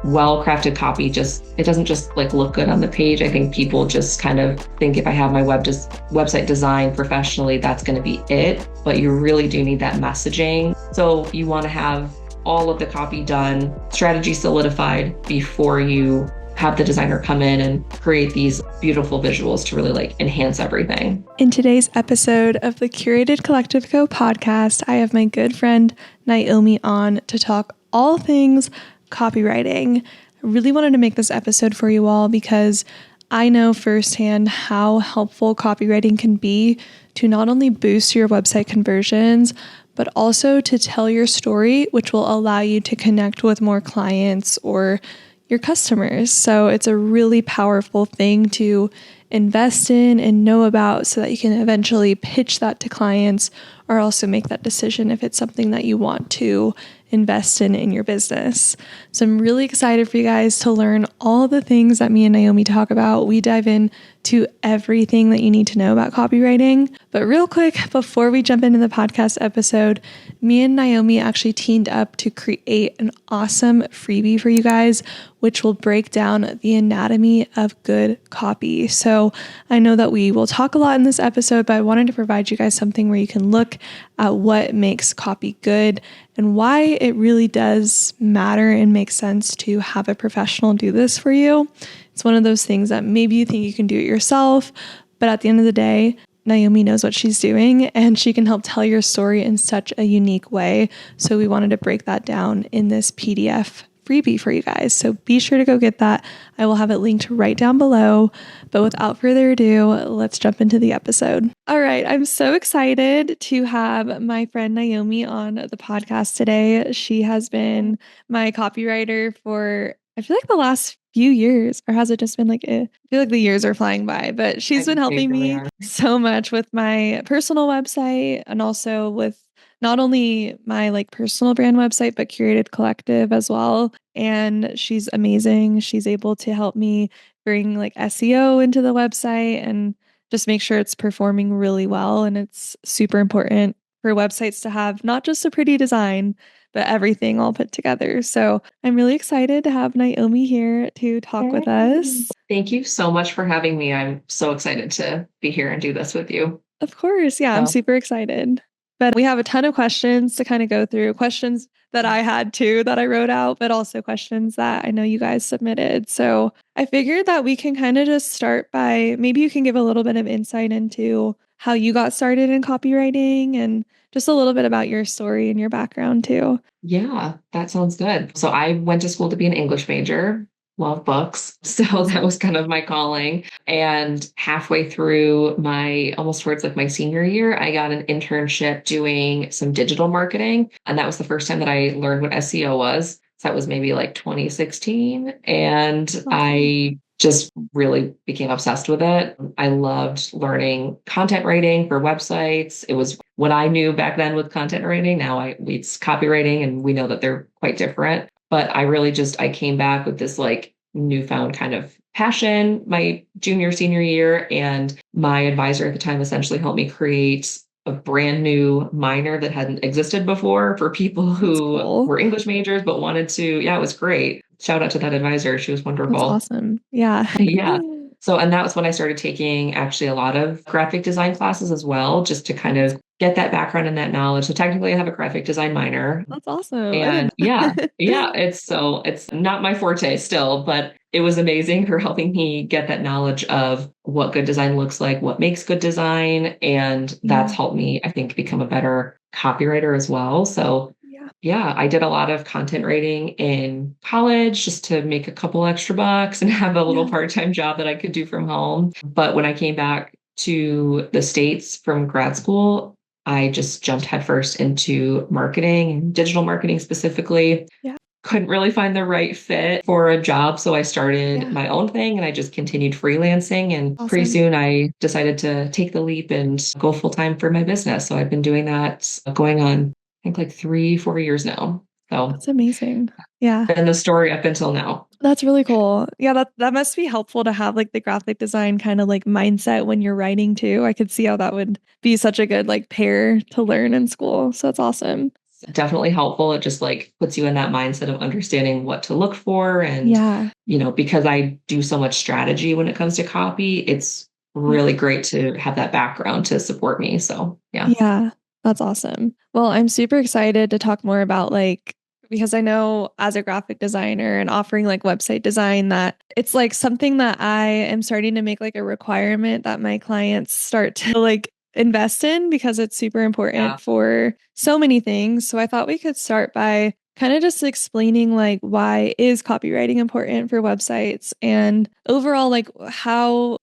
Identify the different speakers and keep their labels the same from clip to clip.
Speaker 1: well-crafted copy it doesn't just like look good on the page. I think people just kind of think if I have my website designed professionally, that's going to be it. But you really do need that messaging. So you want to have all of the copy done, strategy solidified before you have the designer come in and create these beautiful visuals to really like enhance everything.
Speaker 2: In today's episode of the Curated Collective Co podcast, I have my good friend Naomi on to talk all things copywriting. I really wanted to make this episode for you all because I know firsthand how helpful copywriting can be to not only boost your website conversions, but also to tell your story, which will allow you to connect with more clients or your customers. So it's a really powerful thing to invest in and know about so that you can eventually pitch that to clients or also make that decision if it's something that you want to invest in your business. So I'm really excited for you guys to learn all the things that me and Naomi talk about. We dive into everything that you need to know about copywriting. But real quick, before we jump into the podcast episode, me and Naomi actually teamed up to create an awesome freebie for you guys, which will break down the anatomy of good copy. So I know that we will talk a lot in this episode, but I wanted to provide you guys something where you can look at what makes copy good and why it really does matter and make sense to have a professional do this for you. It's one of those things that maybe you think you can do it yourself, but at the end of the day, Naomi knows what she's doing and she can help tell your story in such a unique way. So we wanted to break that down in this PDF freebie for you guys. So be sure to go get that. I will have it linked right down below. But without further ado, let's jump into the episode. All right. I'm so excited to have my friend Naomi on the podcast today. She has been my copywriter for, I feel like the last few years, or has it just been like, I feel like the years are flying by, but she's been helping me so much with my personal website and also with not only my like personal brand website, but Curated Collective as well. And she's amazing. She's able to help me bring like SEO into the website and just make sure it's performing really well. And it's super important for websites to have not just a pretty design, but everything all put together. So I'm really excited to have Naomi here to talk with us.
Speaker 1: Thank you so much for having me. I'm so excited to be here and do this with you.
Speaker 2: Of course. Yeah, I'm super excited. But we have a ton of questions to kind of go through, questions that I had too that I wrote out, but also questions that I know you guys submitted. So I figured that we can kind of just start by maybe you can give a little bit of insight into how you got started in copywriting and just a little bit about your story and your background too.
Speaker 1: Yeah, that sounds good. So I went to school to be an English major. Love books. So that was kind of my calling. And halfway through almost towards like my senior year, I got an internship doing some digital marketing. And that was the first time that I learned what SEO was. So that was maybe like 2016. And I just really became obsessed with it. I loved learning content writing for websites. It was what I knew back then with content writing. Now it's copywriting and we know that they're quite different. But I came back with this like newfound kind of passion my senior year. And my advisor at the time essentially helped me create a brand new minor that hadn't existed before for people who were English majors, but wanted to, it was great. Shout out to that advisor. She was wonderful.
Speaker 2: That's awesome. Yeah.
Speaker 1: Yeah. So, and that was when I started taking actually a lot of graphic design classes as well, just to kind of get that background and that knowledge. So technically I have a graphic design minor.
Speaker 2: That's awesome.
Speaker 1: And it's not my forte still, but it was amazing for helping me get that knowledge of what good design looks like, what makes good design. And that's helped me, I think, become a better copywriter as well. So I did a lot of content writing in college just to make a couple extra bucks and have a little part-time job that I could do from home. But when I came back to the States from grad school, I just jumped headfirst into marketing and digital marketing specifically. Yeah. Couldn't really find the right fit for a job. So I started my own thing and I just continued freelancing. And pretty soon I decided to take the leap and go full-time for my business. So I've been doing that going on, I think like 3-4 years now. So
Speaker 2: that's amazing. Yeah.
Speaker 1: And the story up until now.
Speaker 2: That's really cool. Yeah, that must be helpful to have like the graphic design kind of like mindset when you're writing too. I could see how that would be such a good like pair to learn in school. So that's awesome.
Speaker 1: definitely helpful. It just like puts you in that mindset of understanding what to look for. And,
Speaker 2: Yeah.
Speaker 1: because I do so much strategy when it comes to copy, it's
Speaker 2: Yeah.
Speaker 1: really great to have that background to support me. So, yeah.
Speaker 2: Yeah. That's awesome. Well, I'm super excited to talk more about because I know as a graphic designer and offering like website design that it's like something that I am starting to make like a requirement that my clients start to like invest in because it's super
Speaker 1: Yeah.
Speaker 2: important for so many things. So I thought we could start by kind of just explaining like why is copywriting important for websites and overall like how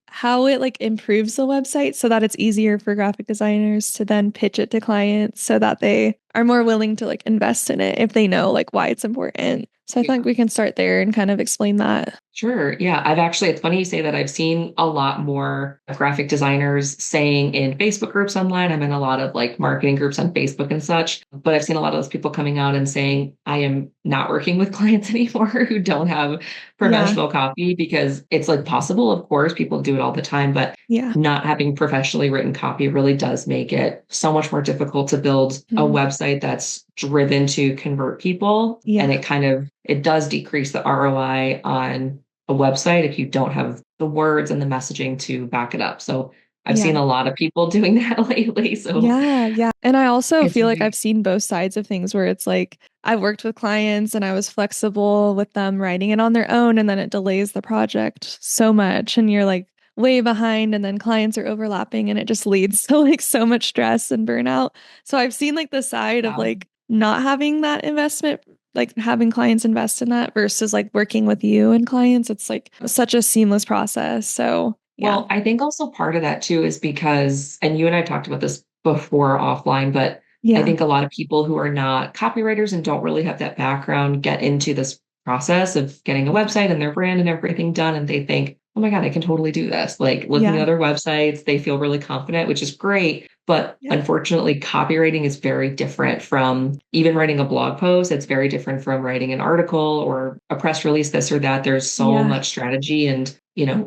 Speaker 2: it like improves the website so that it's easier for graphic designers to then pitch it to clients so that they are more willing to like invest in it if they know like why it's important. So I think we can start there and kind of explain that.
Speaker 1: Sure. Yeah. It's funny you say that. I've seen a lot more graphic designers saying in Facebook groups online. I'm in a lot of like marketing groups on Facebook and such, but I've seen a lot of those people coming out and saying, I am not working with clients anymore who don't have
Speaker 2: Yeah.
Speaker 1: professional copy because it's like possible. Of course, people do it all the time, but
Speaker 2: Yeah.
Speaker 1: not having professionally written copy really does make it so much more difficult to build a
Speaker 2: Mhm.
Speaker 1: website that's driven to convert people. And
Speaker 2: Yeah.
Speaker 1: it does decrease the ROI on a website if you don't have the words and the messaging to back it up. So I've
Speaker 2: Yeah.
Speaker 1: seen a lot of people doing that lately. So
Speaker 2: Yeah, yeah. And I also
Speaker 1: it's
Speaker 2: feel like
Speaker 1: really,
Speaker 2: I've seen both sides of things where it's like I've worked with clients and I was flexible with them writing it on their own and then it delays the project so much and you're like way behind and then clients are overlapping and it just leads to like so much stress and burnout. So I've seen like the side of
Speaker 1: yeah.
Speaker 2: like not having that investment, like having clients invest in that versus like working with you and clients. It's like such a seamless process. So, yeah.
Speaker 1: Well, I think also part of that too is because, and you and I talked about this before offline, but I
Speaker 2: Yeah.
Speaker 1: think a lot of people who are not copywriters and don't really have that background get into this process of getting a
Speaker 2: Yeah.
Speaker 1: website and their brand and everything done. And they think, oh my God, I can totally do this. Like looking at
Speaker 2: Yeah.
Speaker 1: other websites, they feel really confident, which is great. But
Speaker 2: Yeah.
Speaker 1: unfortunately, copywriting is very different from even writing a blog post. It's very different from writing an article or a press release, this or that. There's so
Speaker 2: Yeah.
Speaker 1: much strategy and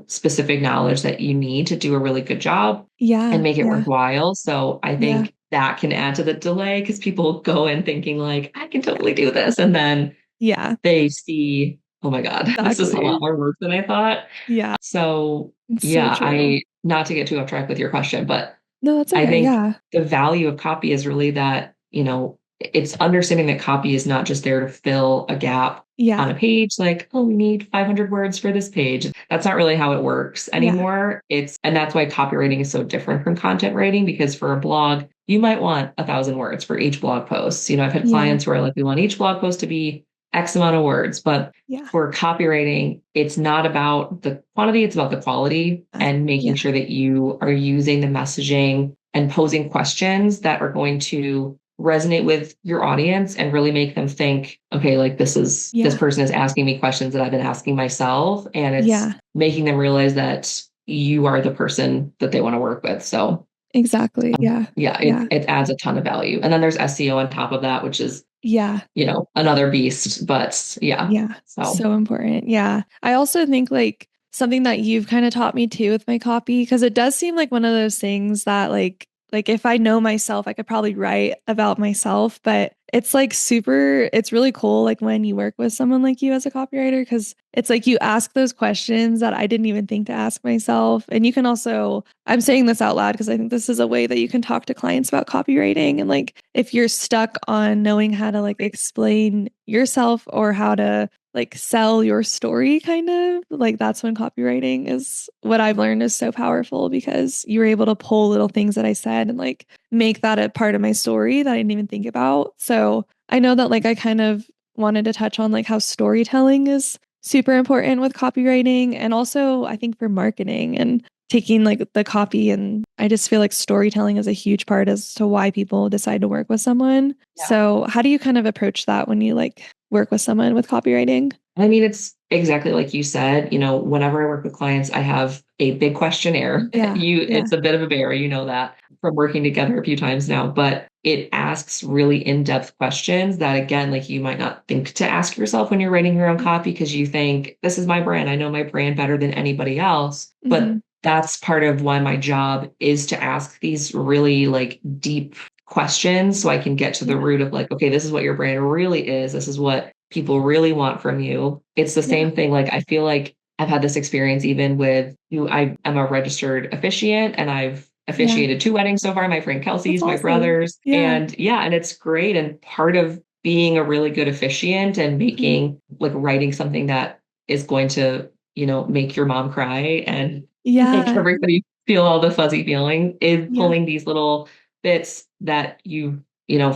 Speaker 1: specific knowledge that you need to do a really good job and
Speaker 2: Yeah.
Speaker 1: make it
Speaker 2: Yeah.
Speaker 1: worthwhile. So I
Speaker 2: Yeah.
Speaker 1: think that can add to the delay because people go in thinking like, I can totally do this. And then
Speaker 2: Yeah.
Speaker 1: they see, oh my God, this is a lot
Speaker 2: Exactly.
Speaker 1: more work than I thought.
Speaker 2: Yeah.
Speaker 1: So
Speaker 2: It's so
Speaker 1: yeah,
Speaker 2: true.
Speaker 1: not to get too off track with your question, but
Speaker 2: No, that's
Speaker 1: I
Speaker 2: okay.
Speaker 1: think
Speaker 2: Yeah.
Speaker 1: the value of copy is really that, it's understanding that copy is not just there to fill a gap
Speaker 2: Yeah.
Speaker 1: on a page, like, oh, we need 500 words for this page. That's not really how it works
Speaker 2: Yeah.
Speaker 1: anymore. And that's why copywriting is so different from content writing, because for a blog, you might want 1,000 words for each blog post. I've had
Speaker 2: Yeah.
Speaker 1: clients who are like, we want each blog post to be X amount of words, but
Speaker 2: Yeah.
Speaker 1: for copywriting, it's not about the quantity, it's about the quality and making
Speaker 2: Yeah.
Speaker 1: sure that you are using the messaging and posing questions that are going to resonate with your audience and really make them think, okay, like this
Speaker 2: Yeah.
Speaker 1: person is asking me questions that I've been asking myself. And it's
Speaker 2: Yeah.
Speaker 1: making them realize that you are the person that they want to work with. So
Speaker 2: Exactly. Yeah.
Speaker 1: yeah,
Speaker 2: Yeah.
Speaker 1: it adds a ton of value. And then there's SEO on top of that, which is,
Speaker 2: Yeah.
Speaker 1: another beast. But yeah.
Speaker 2: Yeah.
Speaker 1: So
Speaker 2: So important. Yeah. I also think like something that you've kind of taught me too with my copy, because it does seem like one of those things that like if I know myself, I could probably write about myself, but it's like it's really cool like when you work with someone like you as a copywriter, because it's like you ask those questions that I didn't even think to ask myself. And you can also, I'm saying this out loud because I think this is a way that you can talk to clients about copywriting. And like if you're stuck on knowing how to like explain yourself or how to like sell your story kind of like that's when copywriting is what I've learned is so powerful because you were able to pull little things that I said and like make that a part of my story that I didn't even think about. So I know that like I kind of wanted to touch on like how storytelling is super important with copywriting and also I think for marketing and taking like the copy and I just feel like storytelling is a huge part as to why people decide to work with someone.
Speaker 1: yeah.
Speaker 2: So how do you kind of approach that when you like work with someone with copywriting?
Speaker 1: I mean, it's exactly like you said, whenever I work with clients, I have a big questionnaire.
Speaker 2: Yeah. Yeah.
Speaker 1: It's a bit of a bear, you know that from working together a few times now, but it asks really in-depth questions that again, like you might not think to ask yourself when you're writing your own copy because you think this is my brand. I know my brand better than anybody else. But
Speaker 2: Mm-hmm.
Speaker 1: that's part of why my job is to ask these really like deep questions so I can get to the root of like, okay, this is what your brand really is. This is what people really want from you. It's the
Speaker 2: Yeah.
Speaker 1: same thing. Like, I feel like I've had this experience even with who I am a registered officiant, and I've
Speaker 2: Yeah.
Speaker 1: officiated 2 weddings so far, my friend
Speaker 2: That's
Speaker 1: Kelsey's, my
Speaker 2: awesome.
Speaker 1: brother's.
Speaker 2: Yeah.
Speaker 1: And yeah, and it's great. And part of being a really good officiant and
Speaker 2: Mhm.
Speaker 1: making like writing something that is going to, make your mom cry and make
Speaker 2: Yeah.
Speaker 1: everybody feel all the fuzzy feelings is
Speaker 2: Yeah.
Speaker 1: pulling these little bits that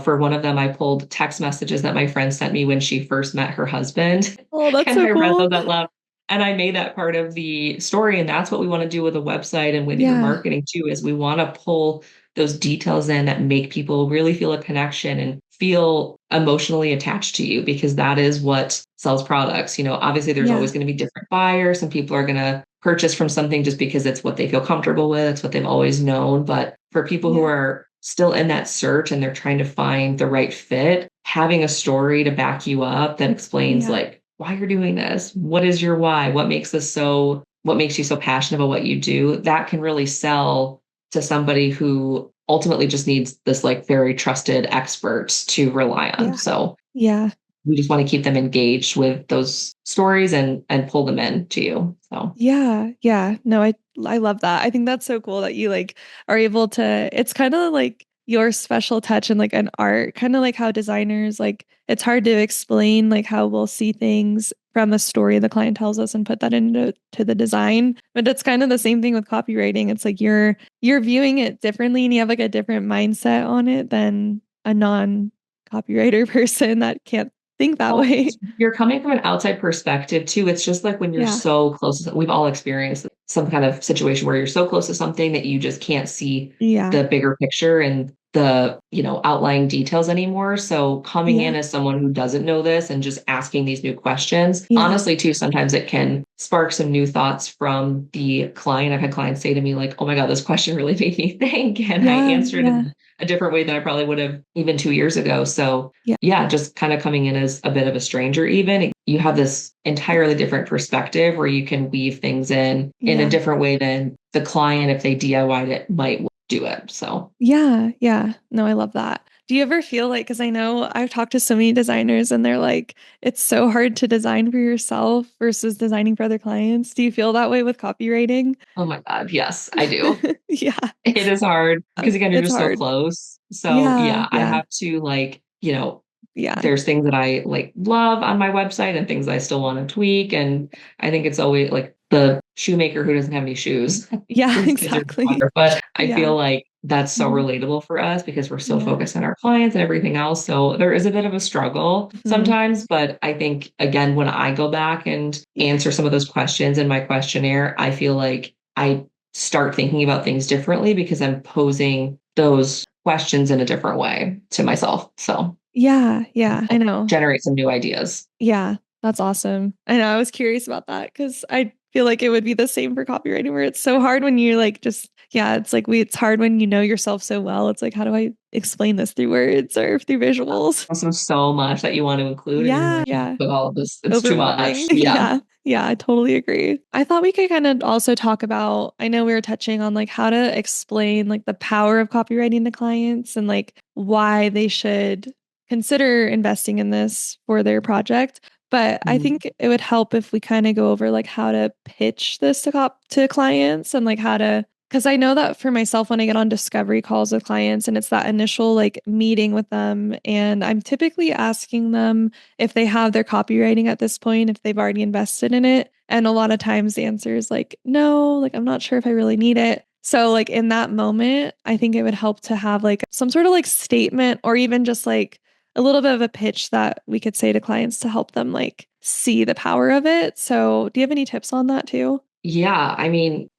Speaker 1: for one of them, I pulled text messages that my friend sent me when she first met her husband.
Speaker 2: Oh, that's
Speaker 1: And
Speaker 2: so
Speaker 1: I read
Speaker 2: cool.
Speaker 1: those out loud. And I made that part of the story. And that's what we want to do with a website and with your
Speaker 2: Yeah.
Speaker 1: marketing too, is we want to pull those details in that make people really feel a connection and feel emotionally attached to you, because that is what sells products. Obviously there's
Speaker 2: Yeah.
Speaker 1: always going to be different buyers. Some people are going to purchase from something just because it's what they feel comfortable with. It's what they've always known. But for people who
Speaker 2: Yeah.
Speaker 1: are still in that search and they're trying to find the right fit, having a story to back you up that explains
Speaker 2: Yeah.
Speaker 1: like why you're doing this, what is your why, what makes you so passionate about what you do, that can really sell to somebody who ultimately just needs this like very trusted experts to rely on.
Speaker 2: Yeah.
Speaker 1: So
Speaker 2: Yeah.
Speaker 1: we just want to keep them engaged with those stories and pull them in to you. So
Speaker 2: Yeah, yeah. No, I love that. I think that's so cool that you like are able to it's kind of like your special touch in like an art, kind of like how designers like it's hard to explain like how we'll see things from a story the client tells us and put that into the design. But it's kind of the same thing with copywriting. It's like you're viewing it differently and you have like a different mindset on it than a non copywriter person that can't think that
Speaker 1: well,
Speaker 2: way.
Speaker 1: you're coming from an outside perspective too. It's just like when you're
Speaker 2: Yeah.
Speaker 1: so close we've all experienced some kind of situation where you're so close to something that you just can't see
Speaker 2: Yeah.
Speaker 1: the bigger picture and the, outlying details anymore. So coming in
Speaker 2: Yeah.
Speaker 1: as someone who doesn't know this and just asking these new questions,
Speaker 2: Yeah.
Speaker 1: honestly, too, sometimes it can spark some new thoughts from the client. I've had clients say to me like, oh my God, this question really made me think. And I
Speaker 2: Yeah.
Speaker 1: answered
Speaker 2: Yeah.
Speaker 1: in a different way than I probably would have even 2 years ago. So
Speaker 2: Yeah.
Speaker 1: yeah, just kind of coming in as a bit of a stranger, even you have this entirely different perspective where you can weave things in a
Speaker 2: Yeah.
Speaker 1: different way than the client, if they DIY'd it, might do it. So
Speaker 2: Yeah. Yeah. No, I love that. Do you ever feel like, because I know I've talked to so many designers and they're like, it's so hard to design for yourself versus designing for other clients. Do you feel that way with copywriting?
Speaker 1: oh my God, yes, I do.
Speaker 2: Yeah.
Speaker 1: It is hard because again, you're
Speaker 2: It's
Speaker 1: just so
Speaker 2: hard.
Speaker 1: close. So
Speaker 2: Yeah.
Speaker 1: yeah, I
Speaker 2: Yeah.
Speaker 1: have to like,
Speaker 2: Yeah.
Speaker 1: there's things that I like love on my website and things I still want to tweak. And I think it's always like the shoemaker who doesn't have any shoes
Speaker 2: Yeah.
Speaker 1: is your
Speaker 2: Exactly.
Speaker 1: partner. But I
Speaker 2: Yeah.
Speaker 1: feel like that's so
Speaker 2: Mhm.
Speaker 1: relatable for us because we're so
Speaker 2: Yeah.
Speaker 1: focused on our clients and everything else. So there is a bit of a struggle
Speaker 2: Mhm.
Speaker 1: sometimes. But I think, again, when I go back and
Speaker 2: Yeah.
Speaker 1: answer some of those questions in my questionnaire, I feel like I start thinking about things differently because I'm posing those questions in a different way to myself. So
Speaker 2: Yeah. Yeah. I know.
Speaker 1: generate some new ideas.
Speaker 2: Yeah, that's awesome. I know I was curious about that because I feel like it would be the same for copywriting where it's so hard when you're like just yeah, it's like it's hard when you know yourself so well. It's like, how do I explain this through words or through visuals?
Speaker 1: Also, so much that you want to include, and you're
Speaker 2: Yeah,
Speaker 1: like,
Speaker 2: yeah.
Speaker 1: but all of this, it's too
Speaker 2: Overwhelming.
Speaker 1: much. Yeah.
Speaker 2: Yeah. Yeah, I totally agree. I thought we could kind of also talk about, I know we were touching on like how to explain like the power of copywriting to clients and like why they should consider investing in this for their project. But I
Speaker 1: Mhm.
Speaker 2: think it would help if we kind of go over like how to pitch this to clients and like how to because I know that for myself when I get on discovery calls with clients and it's that initial like meeting with them and I'm typically asking them if they have their copywriting at this point, if they've already invested in it. And a lot of times the answer is like, no, like I'm not sure if I really need it. So like in that moment, I think it would help to have like some sort of like statement or even just like a little bit of a pitch that we could say to clients to help them like see the power of it. So do you have any tips on that too?
Speaker 1: Yeah. I mean,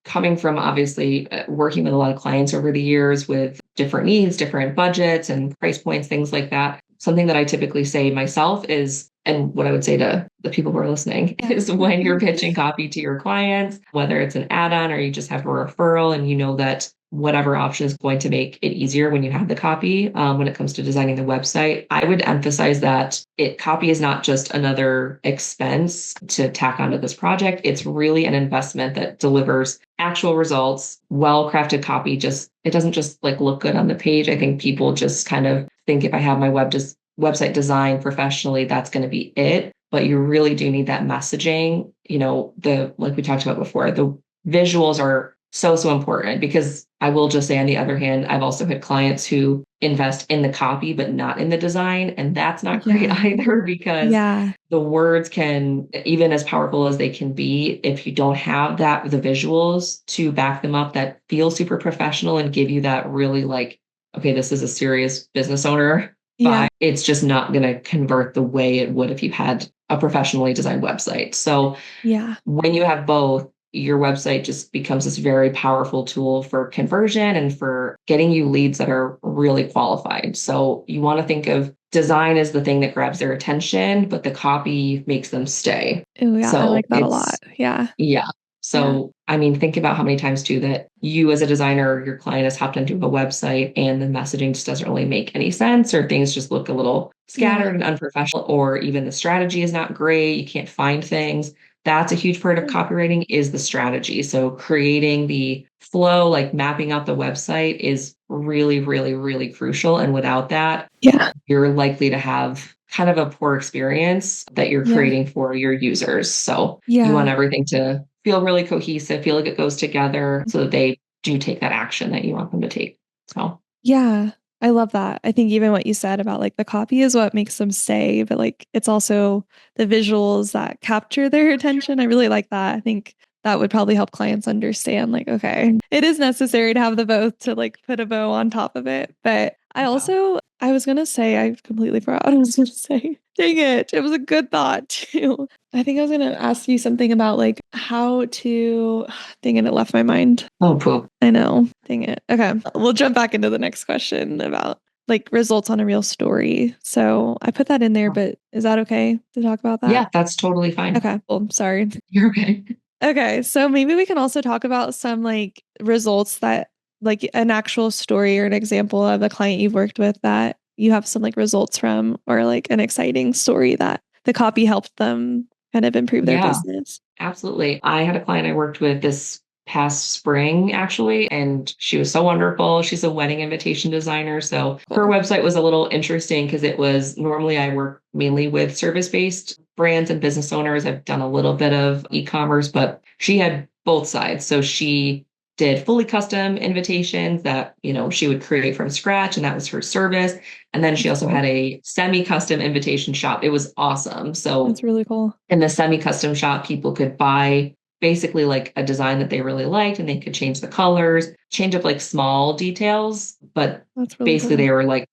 Speaker 1: coming from obviously working with a lot of clients over the years with different needs, different budgets and price points, things like that. Something that I typically say myself is and what I would say to the people who are listening is when you're pitching copy to your clients, whether it's an add-on or you just have a referral and you know that whatever option is going to make it easier when you have the copy, when it comes to designing the website, I would emphasize that copy is not just another expense to tack onto this project. It's really an investment that delivers actual results. Well-crafted copy it doesn't just like look good on the page. I think people just kind of think if I have my website designed professionally, that's going to be it. But you really do need that messaging. Like we talked about before, the visuals are so important, because I will just say, on the other hand, I've also had clients who invest in the copy, but not in the design. And that's not great either, because the words can, even as powerful as they can be, if you don't have the visuals to back them up that feel super professional and give you that really like, okay, this is a serious business owner vibe, it's just not going to convert the way it would if you had a professionally designed website. So when you have both, your website just becomes this very powerful tool for conversion and for getting you leads that are really qualified. So you want to think of design as the thing that grabs their attention, but the copy makes them stay.
Speaker 2: Oh, yeah.
Speaker 1: So
Speaker 2: I like that a lot. Yeah.
Speaker 1: Yeah. So, I mean, think about how many times too that you as a designer, your client has hopped into a website and the messaging just doesn't really make any sense, or things just look a little scattered and unprofessional, or even the strategy is not great. You can't find things. That's a huge part of copywriting, is the strategy. So creating the flow, like mapping out the website, is really, really, really crucial. And without that, you're likely to have kind of a poor experience that you're creating for your users. So you want everything to feel really cohesive, feel like it goes together, so that they do take that action that you want them to take. So
Speaker 2: I love that. I think even what you said about like the copy is what makes them stay, but like it's also the visuals that capture their attention. I really like that. I think that would probably help clients understand, like, okay, it is necessary to have the both to like put a bow on top of it. But I was going to say, I completely forgot what I was going to say. Dang it. It was a good thought too. I think I was going to ask you something about like how to, dang it, it left my mind.
Speaker 1: Oh, cool.
Speaker 2: I know. Dang it. Okay. We'll jump back into the next question about like results on a real story. So I put that in there, but is that okay to talk about that?
Speaker 1: Yeah, that's totally fine.
Speaker 2: Okay. Well, sorry.
Speaker 1: You're okay.
Speaker 2: Okay. So maybe we can also talk about some like results that, like an actual story or an example of a client you've worked with that you have some like results from, or like an exciting story that the copy helped them kind of improve their business.
Speaker 1: Absolutely. I had a client I worked with this past spring, actually, and she was so wonderful. She's a wedding invitation designer. So her website was a little interesting, because it was, normally I work mainly with service-based brands and business owners. I've done a little bit of e-commerce, but she had both sides. So she did fully custom invitations that, she would create from scratch, and that was her service. And then she also had a semi-custom invitation shop. It was awesome. So
Speaker 2: that's really cool. In
Speaker 1: the semi-custom shop, people could buy basically like a design that they really liked, and they could change the colors, change up like small details, but basically they were like,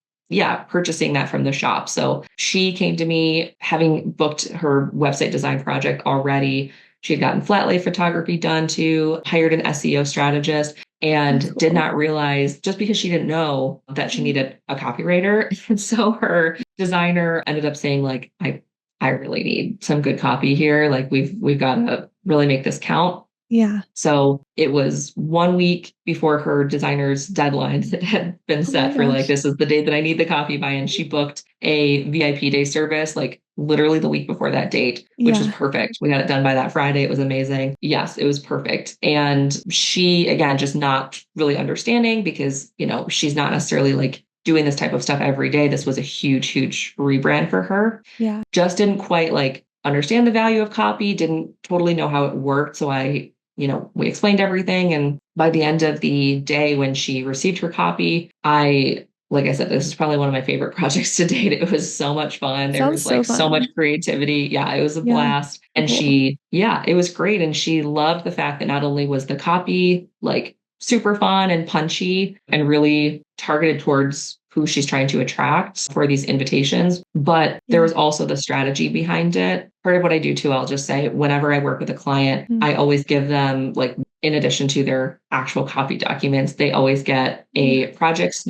Speaker 1: purchasing that from the shop. So she came to me having booked her website design project already. She had gotten flat lay photography done too, hired an SEO strategist, and did not realize, just because she didn't know, that she needed a copywriter. And so her designer ended up saying, like, I really need some good copy here. Like we've got to really make this count.
Speaker 2: Yeah.
Speaker 1: So it was 1 week before her designer's deadline that had been set for like, this is the date that I need the copy by. And she booked a VIP day service, like literally the week before that date, which was perfect. We got it done by that Friday. It was amazing. Yes, it was perfect. And she, again, just not really understanding, because, she's not necessarily like doing this type of stuff every day. This was a huge, huge rebrand for her.
Speaker 2: Yeah.
Speaker 1: Just didn't quite like understand the value of copy, didn't totally know how it worked. So we explained everything. And by the end of the day, when she received her copy, like I said, this is probably one of my favorite projects to date. It was so much fun. There was like so much creativity. Yeah, it was a blast. And it was great. And she loved the fact that not only was the copy like super fun and punchy and really targeted towards who she's trying to attract for these invitations, but there was also the strategy behind it. Part of what I do too, I'll just say, whenever I work with a client, I always give them, like, in addition to their actual copy documents, they always get a project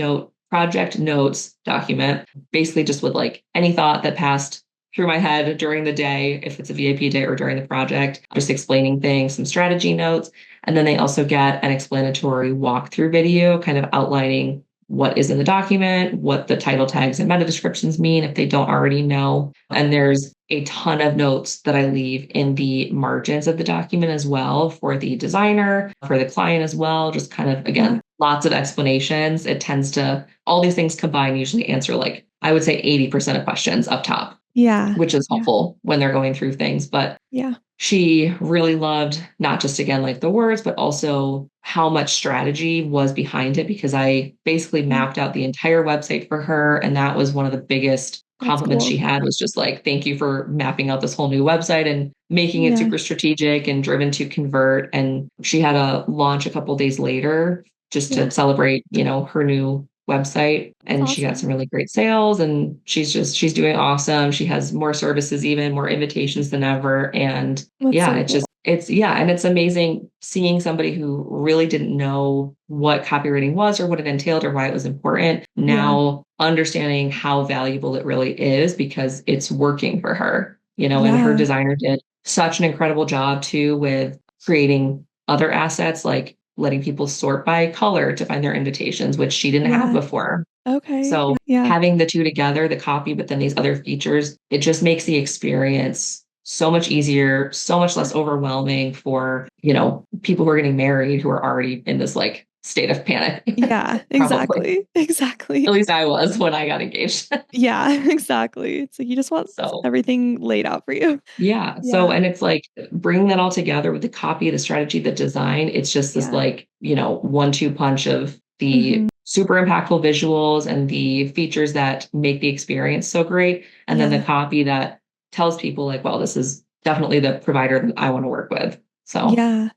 Speaker 1: notes document, basically just with like any thought that passed through my head during the day, if it's a VIP day or during the project, just explaining things, some strategy notes. And then they also get an explanatory walkthrough video kind of outlining what is in the document, what the title tags and meta descriptions mean if they don't already know. And there's a ton of notes that I leave in the margins of the document as well for the designer, for the client as well. Just kind of, again, lots of explanations. It tends to, all these things combined usually answer like, I would say 80% of questions up top.
Speaker 2: Yeah.
Speaker 1: Which is helpful when they're going through things. But she really loved not just, again, like the words, but also how much strategy was behind it, because I basically mapped out the entire website for her. And that was one of the biggest compliments she had, was just like, thank you for mapping out this whole new website and making it super strategic and driven to convert. And she had a launch a couple days later just to celebrate, you know, her new website. And she got some really great sales, and she's doing awesome. She has more services, even more invitations than ever. And and it's amazing seeing somebody who really didn't know what copywriting was or what it entailed or why it was important, now understanding how valuable it really is because it's working for her, you know. And her designer did such an incredible job too with creating other assets, like letting people sort by color to find their invitations, which she didn't have before.
Speaker 2: Okay.
Speaker 1: So having the two together, the copy, but then these other features, it just makes the experience so much easier, so much less overwhelming for, you know, people who are getting married who are already in this like state of panic.
Speaker 2: Yeah, exactly. Exactly.
Speaker 1: At least I was when I got engaged.
Speaker 2: Yeah, exactly. It's like you just want everything laid out for you.
Speaker 1: Yeah. So, and it's like bringing that all together with the copy, the strategy, the design. It's just this like, you know, 1-2 punch of the super impactful visuals and the features that make the experience so great. And then the copy that tells people like, well, this is definitely the provider that I want to work with. So
Speaker 2: yeah.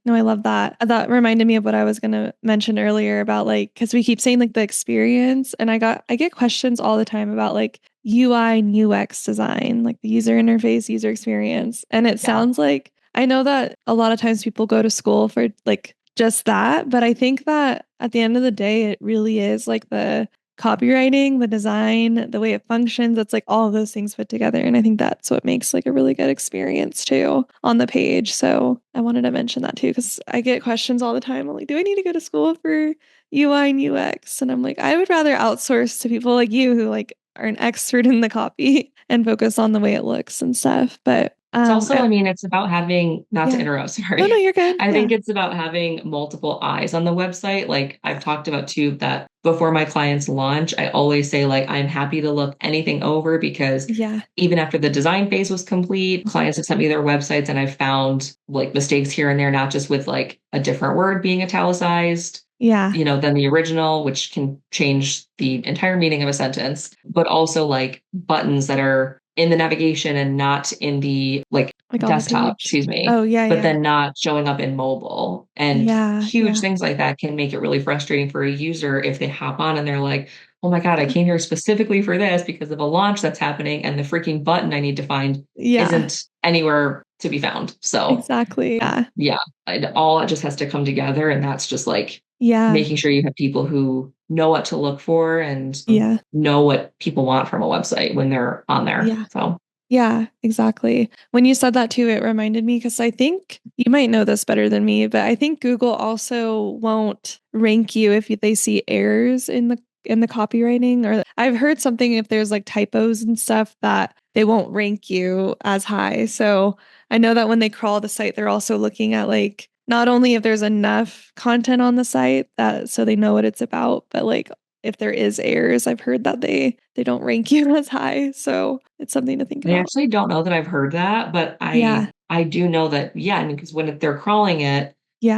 Speaker 2: No, I love that. That reminded me of what I was going to mention earlier about like, because we keep saying like the experience, and I get questions all the time about like UI and UX design, like the user interface, user experience. And it sounds like, I know that a lot of times people go to school for like just that, but I think that at the end of the day, it really is like the copywriting, the design, the way it functions. It's like all of those things put together. And I think that's what makes like a really good experience too on the page. So I wanted to mention that too, because I get questions all the time. I'm like, do I need to go to school for UI and UX? And I'm like, I would rather outsource to people like you who like are an expert in the copy and focus on the way it looks and stuff. But
Speaker 1: it's also, I mean, it's about having, not to interrupt, sorry.
Speaker 2: No, you're good.
Speaker 1: I think it's about having multiple eyes on the website. Like I've talked about too, that before my clients launch, I always say like, I'm happy to look anything over, because even after the design phase was complete, clients have sent me their websites and I've found like mistakes here and there, not just with like a different word being italicized, you know, than the original, which can change the entire meaning of a sentence, but also like buttons that are in the navigation and not in the like desktop, excuse me. But then not showing up in mobile, and huge things like that can make it really frustrating for a user if they hop on and they're like, oh my God, I came here specifically for this because of a launch that's happening, and the freaking button I need to find isn't anywhere to be found. So it just has to come together, and that's just like making sure you have people who know what to look for and know what people want from a website when they're on there. So
Speaker 2: yeah, exactly. When you said that too, it reminded me, because I think you might know this better than me, but I think Google also won't rank you if they see errors in the copywriting. Or I've heard something, if there's like typos and stuff, that they won't rank you as high. So I know that when they crawl the site, they're also looking at like not only if there's enough content on the site that so they know what it's about, but like if there is errors, I've heard that they don't rank you as high. So it's something to think about.
Speaker 1: I actually don't know that I've heard that, but I do know that, I mean, because when they're crawling it,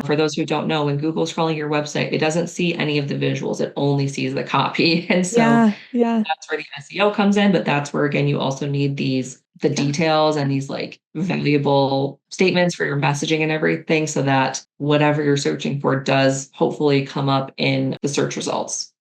Speaker 1: for those who don't know, when Google's crawling your website, it doesn't see any of the visuals. It only sees the copy. And so that's where the SEO comes in. But that's where, again, you also need the details and these like valuable statements for your messaging and everything, so that whatever you're searching for does hopefully come up in the search results.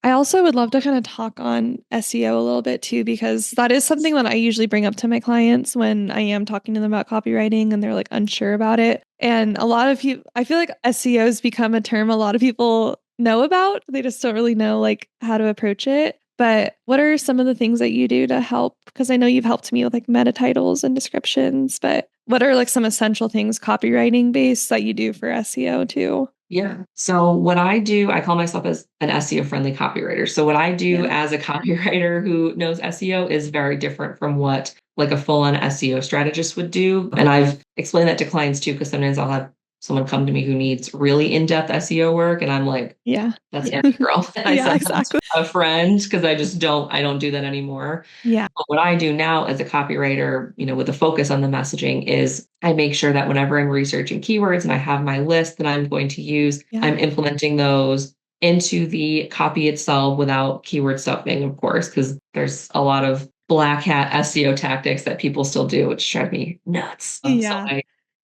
Speaker 2: I also would love to kind of talk on SEO a little bit too, because that is something that I usually bring up to my clients when I am talking to them about copywriting and they're like unsure about it. And a lot of people, I feel like SEO has become a term a lot of people know about. They just don't really know like how to approach it. But what are some of the things that you do to help? Because I know you've helped me with like meta titles and descriptions, but what are like some essential things copywriting based that you do for SEO too?
Speaker 1: Yeah. So what I do, I call myself as an SEO friendly copywriter. So what I do
Speaker 2: Yeah.
Speaker 1: as a copywriter who knows SEO is very different from what like a full on SEO strategist would do. And I've explained that to clients too, because sometimes I'll have someone come to me who needs really in-depth SEO work. And I'm like,
Speaker 2: Yeah.
Speaker 1: that's Andy girl. And I
Speaker 2: Yeah,
Speaker 1: send them to
Speaker 2: exactly.
Speaker 1: a friend because I don't do that anymore.
Speaker 2: Yeah.
Speaker 1: But what I do now as a copywriter, with a focus on the messaging is I make sure that whenever I'm researching keywords and I have my list that I'm going to use,
Speaker 2: Yeah.
Speaker 1: I'm implementing those into the copy itself without keyword stuffing, of course, because there's a lot of black hat SEO tactics that people still do, which drive me nuts. So
Speaker 2: Yeah.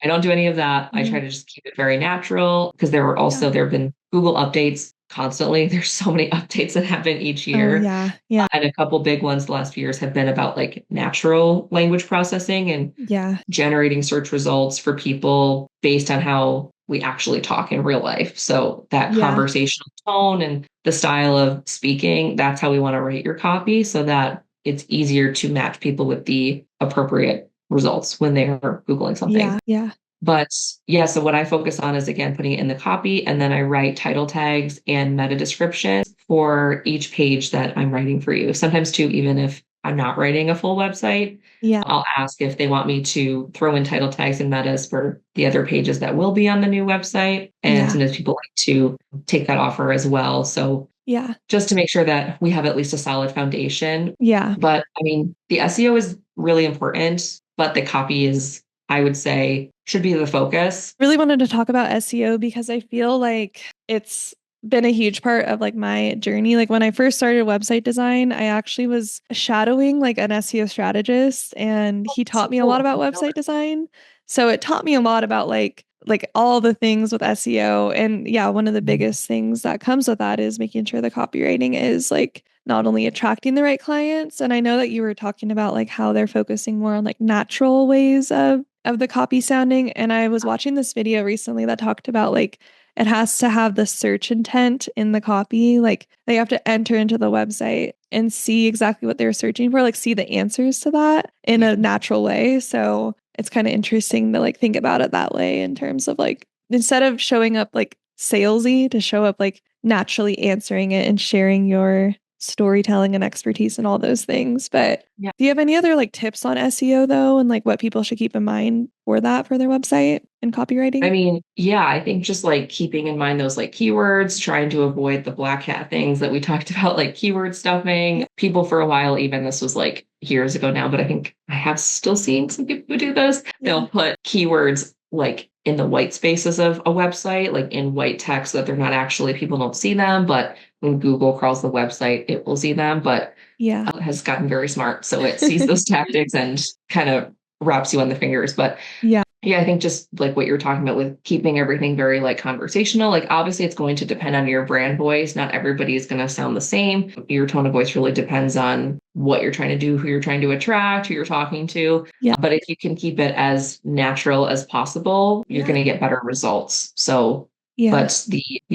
Speaker 1: I don't do any of that. I try
Speaker 2: Mhm.
Speaker 1: to just keep it very natural because there
Speaker 2: Yeah.
Speaker 1: have been Google updates constantly. There's so many updates that happen each
Speaker 2: Oh,
Speaker 1: year.
Speaker 2: yeah. Yeah.
Speaker 1: And a couple big ones the last few years have been about like natural language processing and
Speaker 2: Yeah.
Speaker 1: generating search results for people based on how we actually talk in real life. So that
Speaker 2: Yeah.
Speaker 1: conversational tone and the style of speaking, that's how we want to write your copy so that it's easier to match people with the appropriate results when they're Googling something.
Speaker 2: Yeah. Yeah.
Speaker 1: But yeah, so what I focus on is again putting it in the copy, and then I write title tags and meta descriptions for each page that I'm writing for you. Sometimes too, even if I'm not writing a full website,
Speaker 2: Yeah.
Speaker 1: I'll ask if they want me to throw in title tags and metas for the other pages that will be on the new website. And
Speaker 2: Yeah.
Speaker 1: sometimes people like to take that offer as well. So
Speaker 2: Yeah.
Speaker 1: just to make sure that we have at least a solid foundation.
Speaker 2: Yeah.
Speaker 1: But I mean, the SEO is really important, but the copy is, I would say, should be the focus.
Speaker 2: Really wanted to talk about SEO because I feel like it's been a huge part of like my journey. Like when I first started website design, I actually was shadowing like an SEO strategist and he taught
Speaker 1: So
Speaker 2: me a lot
Speaker 1: cool.
Speaker 2: about website design. So it taught me a lot about like all the things with SEO. And yeah, one of the biggest things that comes with that is making sure the copywriting is like not only attracting the right clients. And I know that you were talking about like how they're focusing more on like natural ways of the copy sounding. And I was watching this video recently that talked about like it has to have the search intent in the copy. Like they have to enter into the website and see exactly what they're searching for, like see the answers to that in a natural way. So it's kind of interesting to like think about it that way in terms of like instead of showing up like salesy, to show up like naturally answering it and sharing your storytelling and expertise and all those things. But
Speaker 1: Yeah.
Speaker 2: do you have any other like tips on SEO though, and like what people should keep in mind for that for their website and copywriting?
Speaker 1: I mean, yeah, I think just like keeping in mind those like keywords, trying to avoid the black hat things that we talked about, like keyword stuffing.
Speaker 2: Yeah.
Speaker 1: People for a while, even this was like years ago now, but I think I have still seen some people who do this.
Speaker 2: Yeah.
Speaker 1: They'll put keywords like in the white spaces of a website, like in white text so that they're not actually, people don't see them, but when Google crawls the website, it will see them. But
Speaker 2: Yeah.
Speaker 1: it has gotten very smart. So it sees those tactics and kind of wraps you on the fingers. But
Speaker 2: Yeah.
Speaker 1: yeah, I think just like what you're talking about with keeping everything very like conversational, like obviously it's going to depend on your brand voice. Not everybody is going to sound the same. Your tone of voice really depends on what you're trying to do, who you're trying to attract, who you're talking to.
Speaker 2: Yeah.
Speaker 1: But if you can keep it as natural as possible, you're
Speaker 2: Yeah.
Speaker 1: going to get better results. So
Speaker 2: Yeah.
Speaker 1: but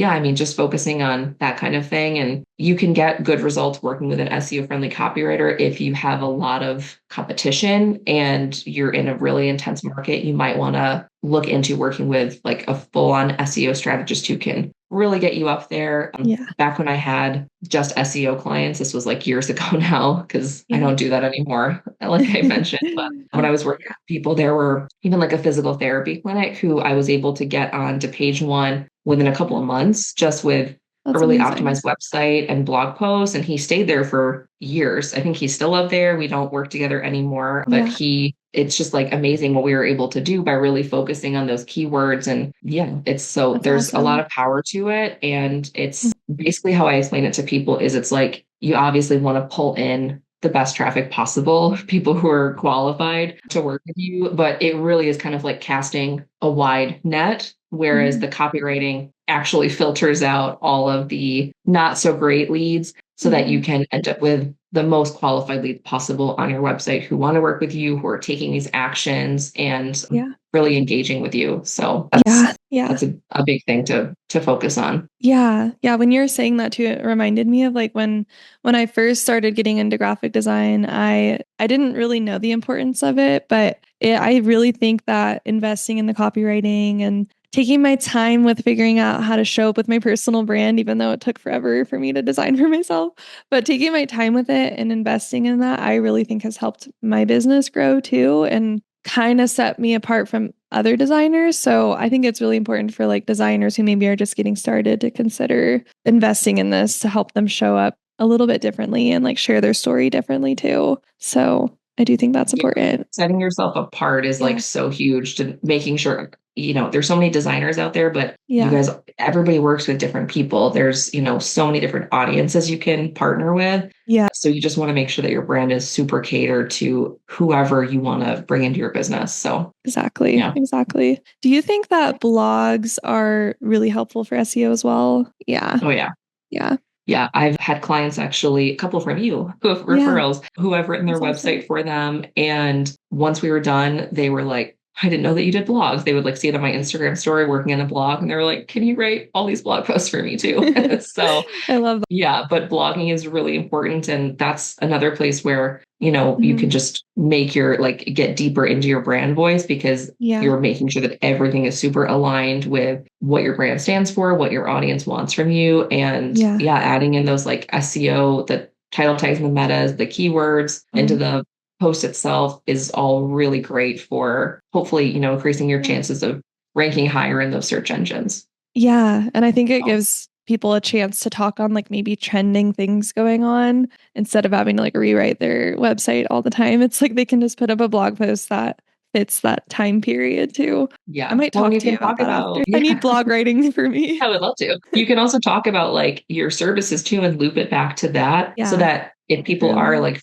Speaker 1: I mean, just focusing on that kind of thing. And you can get good results working with an SEO friendly copywriter if you have a lot of competition and you're in a really intense market. You might want to look into working with like a full on SEO strategist who can really get you up there.
Speaker 2: Yeah.
Speaker 1: Back when I had just SEO clients, this was like years ago now, because I
Speaker 2: Yeah.
Speaker 1: don't do that anymore, like I mentioned. But when I was working with people, there were even like a physical therapy clinic who I was able to get onto page one within a couple of months just with a
Speaker 2: That's
Speaker 1: really
Speaker 2: amazing.
Speaker 1: optimized website and blog posts. And he stayed there for years. I think he's still up there. We don't work together anymore, but
Speaker 2: Yeah.
Speaker 1: it's just like amazing what we were able to do by really focusing on those keywords. And yeah, there's a
Speaker 2: awesome.
Speaker 1: lot of power to it. And it's basically how I explain it to people is it's like, you obviously want to pull in the best traffic possible, people who are qualified to work with you, but it really is kind of like casting a wide net, whereas the copywriting actually filters out all of the not so great leads so that you can end up with the most qualified leads possible on your website who want to work with you, who are taking these actions and
Speaker 2: Yeah.
Speaker 1: really engaging with you. So
Speaker 2: Yeah, Yeah.
Speaker 1: That's a big thing to focus on.
Speaker 2: Yeah. Yeah. When you were saying that too, it reminded me of like when I first started getting into graphic design, I didn't really know the importance of it, but I really think that investing in the copywriting and taking my time with figuring out how to show up with my personal brand, even though it took forever for me to design for myself, but taking my time with it and investing in that, I really think has helped my business grow too and kind of set me apart from other designers. So I think it's really important for like designers who maybe are just getting started to consider investing in this to help them show up a little bit differently and like share their story differently too. So I do think that's
Speaker 1: Yeah.
Speaker 2: important.
Speaker 1: Setting yourself apart is like
Speaker 2: Yeah.
Speaker 1: so huge to making sure, there's so many designers out there, but you
Speaker 2: Yeah.
Speaker 1: guys, everybody works with different people. There's, so many different audiences you can partner with.
Speaker 2: Yeah.
Speaker 1: So you just want to make sure that your brand is super catered to whoever you want to bring into your business. So
Speaker 2: Exactly.
Speaker 1: yeah.
Speaker 2: Exactly. Do you think that blogs are really helpful for SEO as well? Yeah.
Speaker 1: Oh yeah.
Speaker 2: Yeah.
Speaker 1: Yeah, I've had clients actually, a couple from you, who have
Speaker 2: Yeah.
Speaker 1: referrals, who have written their
Speaker 2: That's awesome.
Speaker 1: website for them. And once we were done, they were like, I didn't know that you did blogs. They would like see it on my Instagram story working on a blog. And they were like, can you write all these blog posts for me too? So
Speaker 2: I love that.
Speaker 1: yeah, but blogging is really important. And that's another place where, you
Speaker 2: Mhm.
Speaker 1: can just make get deeper into your brand voice because
Speaker 2: Yeah.
Speaker 1: you're making sure that everything is super aligned with what your brand stands for, what your audience wants from you. And
Speaker 2: Yeah.
Speaker 1: yeah, adding in those like SEO, the title tags and the metas, the keywords into
Speaker 2: Mhm.
Speaker 1: the post itself is all really great for hopefully, increasing your
Speaker 2: Yeah.
Speaker 1: chances of ranking higher in those search engines.
Speaker 2: Yeah, and I think it gives people a chance to talk on like maybe trending things going on instead of having to like rewrite their website all the time. It's like they can just put up a blog post that fits that time period too. I
Speaker 1: Yeah.
Speaker 2: might
Speaker 1: Well, and
Speaker 2: talk
Speaker 1: you
Speaker 2: to you
Speaker 1: can
Speaker 2: about
Speaker 1: talk
Speaker 2: that
Speaker 1: about,
Speaker 2: after. I need blog writing for
Speaker 1: I
Speaker 2: me.
Speaker 1: would love to. You can also talk about like your services too and loop it back to that so
Speaker 2: Yeah,
Speaker 1: that if people are
Speaker 2: true.
Speaker 1: like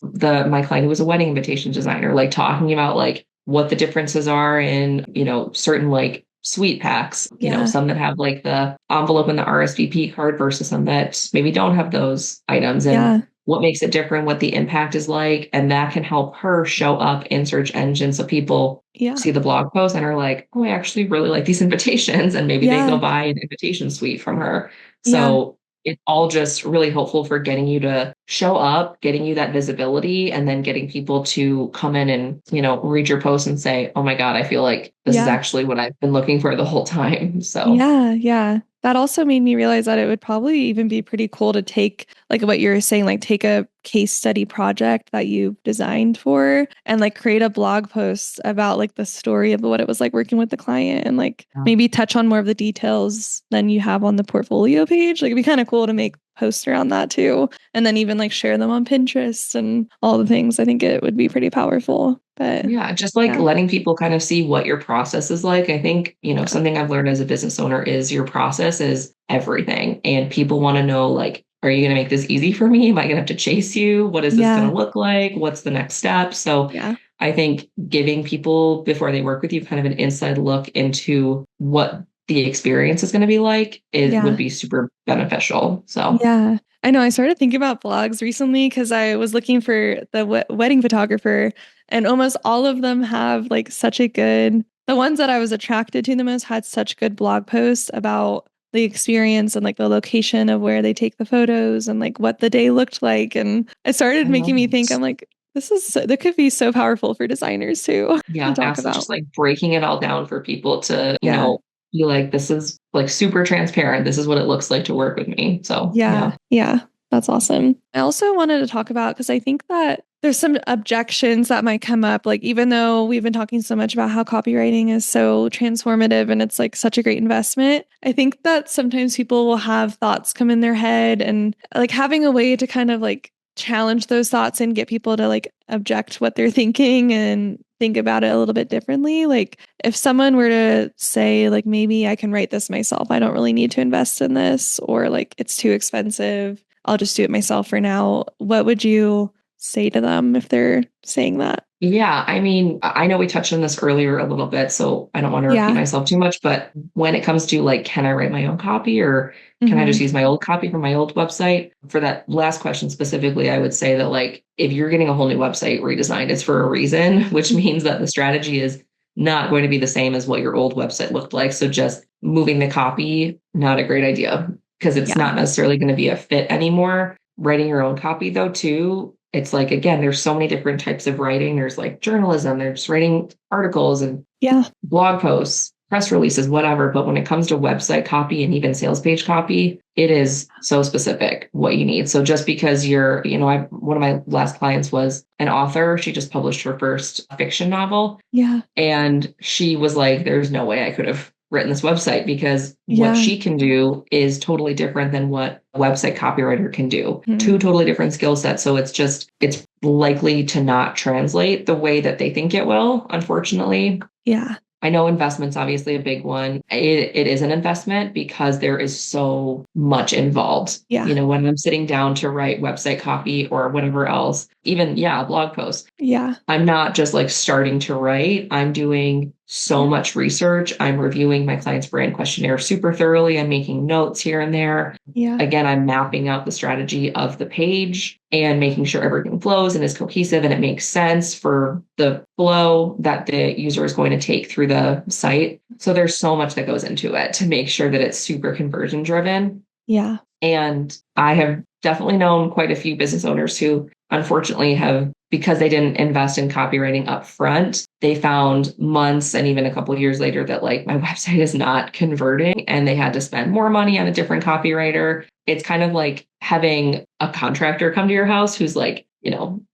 Speaker 1: my client who was a wedding invitation designer, like talking about like what the differences are in, certain like suite packs,
Speaker 2: Yeah,
Speaker 1: some that have like the envelope and the RSVP card versus some that maybe don't have those items and
Speaker 2: yeah,
Speaker 1: what makes it different, what the impact is like. And that can help her show up in search engines so people
Speaker 2: yeah,
Speaker 1: see the blog post and are like, oh, I actually really like these invitations. And maybe they go
Speaker 2: yeah,
Speaker 1: buy an invitation suite from her.
Speaker 2: yeah,
Speaker 1: So it's all just really helpful for getting you to show up, getting you that visibility, and then getting people to come in and, read your post and say, oh my God, I feel like this is
Speaker 2: yeah.
Speaker 1: actually what I've been looking for the whole time. So
Speaker 2: Yeah, yeah. That also made me realize that it would probably even be pretty cool to take, like what you were saying, like take a case study project that you've designed for and like create a blog post about like the story of what it was like working with the client and like maybe touch on more of the details than you have on the portfolio page. Like it'd be kind of cool to make posts around that too. And then even like share them on Pinterest and all the things. I think it would be pretty powerful. But
Speaker 1: yeah, just like
Speaker 2: yeah,
Speaker 1: letting people kind of see what your process is like. I think,
Speaker 2: yeah,
Speaker 1: something I've learned as a business owner is your process is everything. And people want to know, like, are you going to make this easy for me? Am I going to have to chase you? What is this going
Speaker 2: yeah,
Speaker 1: to look like? What's the next step? So
Speaker 2: yeah,
Speaker 1: I think giving people before they work with you kind of an inside look into what the experience is going to be like, it would
Speaker 2: yeah.
Speaker 1: be super beneficial. So
Speaker 2: Yeah. I know. I started thinking about blogs recently because I was looking for the wedding photographer, and almost all of them have like such a good, the ones that I was attracted to the most had such good blog posts about the experience and like the location of where they take the photos and like what the day looked like. And it started
Speaker 1: I love
Speaker 2: making me think,
Speaker 1: it.
Speaker 2: I'm like, that could be so powerful for designers too to
Speaker 1: Yeah,
Speaker 2: talk
Speaker 1: absolutely.
Speaker 2: about.
Speaker 1: Just like breaking it all down for people to,
Speaker 2: Yeah.
Speaker 1: be like, this is like super transparent. This is what it looks like to work with me. So
Speaker 2: Yeah.
Speaker 1: yeah.
Speaker 2: Yeah. That's awesome. I also wanted to talk about because I think that there's some objections that might come up. Like, even though we've been talking so much about how copywriting is so transformative and it's like such a great investment, I think that sometimes people will have thoughts come in their head and like having a way to kind of like challenge those thoughts and get people to like object what they're thinking and think about it a little bit differently. Like, if someone were to say, like, maybe I can write this myself, I don't really need to invest in this, or like it's too expensive, I'll just do it myself for now. What would you say to them if they're saying that?
Speaker 1: Yeah, I mean, I know we touched on this earlier a little bit, so I don't want to repeat
Speaker 2: Yeah.
Speaker 1: myself too much, but when it comes to like, can I write my own copy or can I just
Speaker 2: Hmm.
Speaker 1: use my old copy from my old website? For that last question specifically, I would say that like, if you're getting a whole new website redesigned, it's for a reason, which means that the strategy is not going to be the same as what your old website looked like. So just moving the copy, not a great idea because it's
Speaker 2: Yeah.
Speaker 1: not necessarily going to be a fit anymore. Writing your own copy though, too. It's like, again, there's so many different types of writing. There's like journalism, there's writing articles and
Speaker 2: Yeah.
Speaker 1: blog posts, press releases, whatever. But when it comes to website copy and even sales page copy, it is so specific what you need. So just because one of my last clients was an author. She just published her first fiction novel.
Speaker 2: Yeah.
Speaker 1: And she was like, there's no way I could have written this website because what
Speaker 2: Yeah.
Speaker 1: she can do is totally different than what a website copywriter can do.
Speaker 2: Mhm.
Speaker 1: Two totally different skill sets. So it's likely to not translate the way that they think it will, unfortunately.
Speaker 2: Yeah.
Speaker 1: I know investment's obviously a big one. It is an investment because there is so much involved.
Speaker 2: Yeah.
Speaker 1: When I'm sitting down to write website copy or whatever else, even, a blog post,
Speaker 2: Yeah.
Speaker 1: I'm not just like starting to write. I'm doing so much research. I'm reviewing my client's brand questionnaire super thoroughly. I'm making notes here and there.
Speaker 2: Yeah.
Speaker 1: Again, I'm mapping out the strategy of the page and making sure everything flows and is cohesive and it makes sense for the flow that the user is going to take through the site. So there's so much that goes into it to make sure that it's super conversion driven.
Speaker 2: Yeah.
Speaker 1: And I have definitely known quite a few business owners who unfortunately have, because they didn't invest in copywriting up front, they found months and even a couple of years later that like my website is not converting and they had to spend more money on a different copywriter. It's kind of like having a contractor come to your house who's like,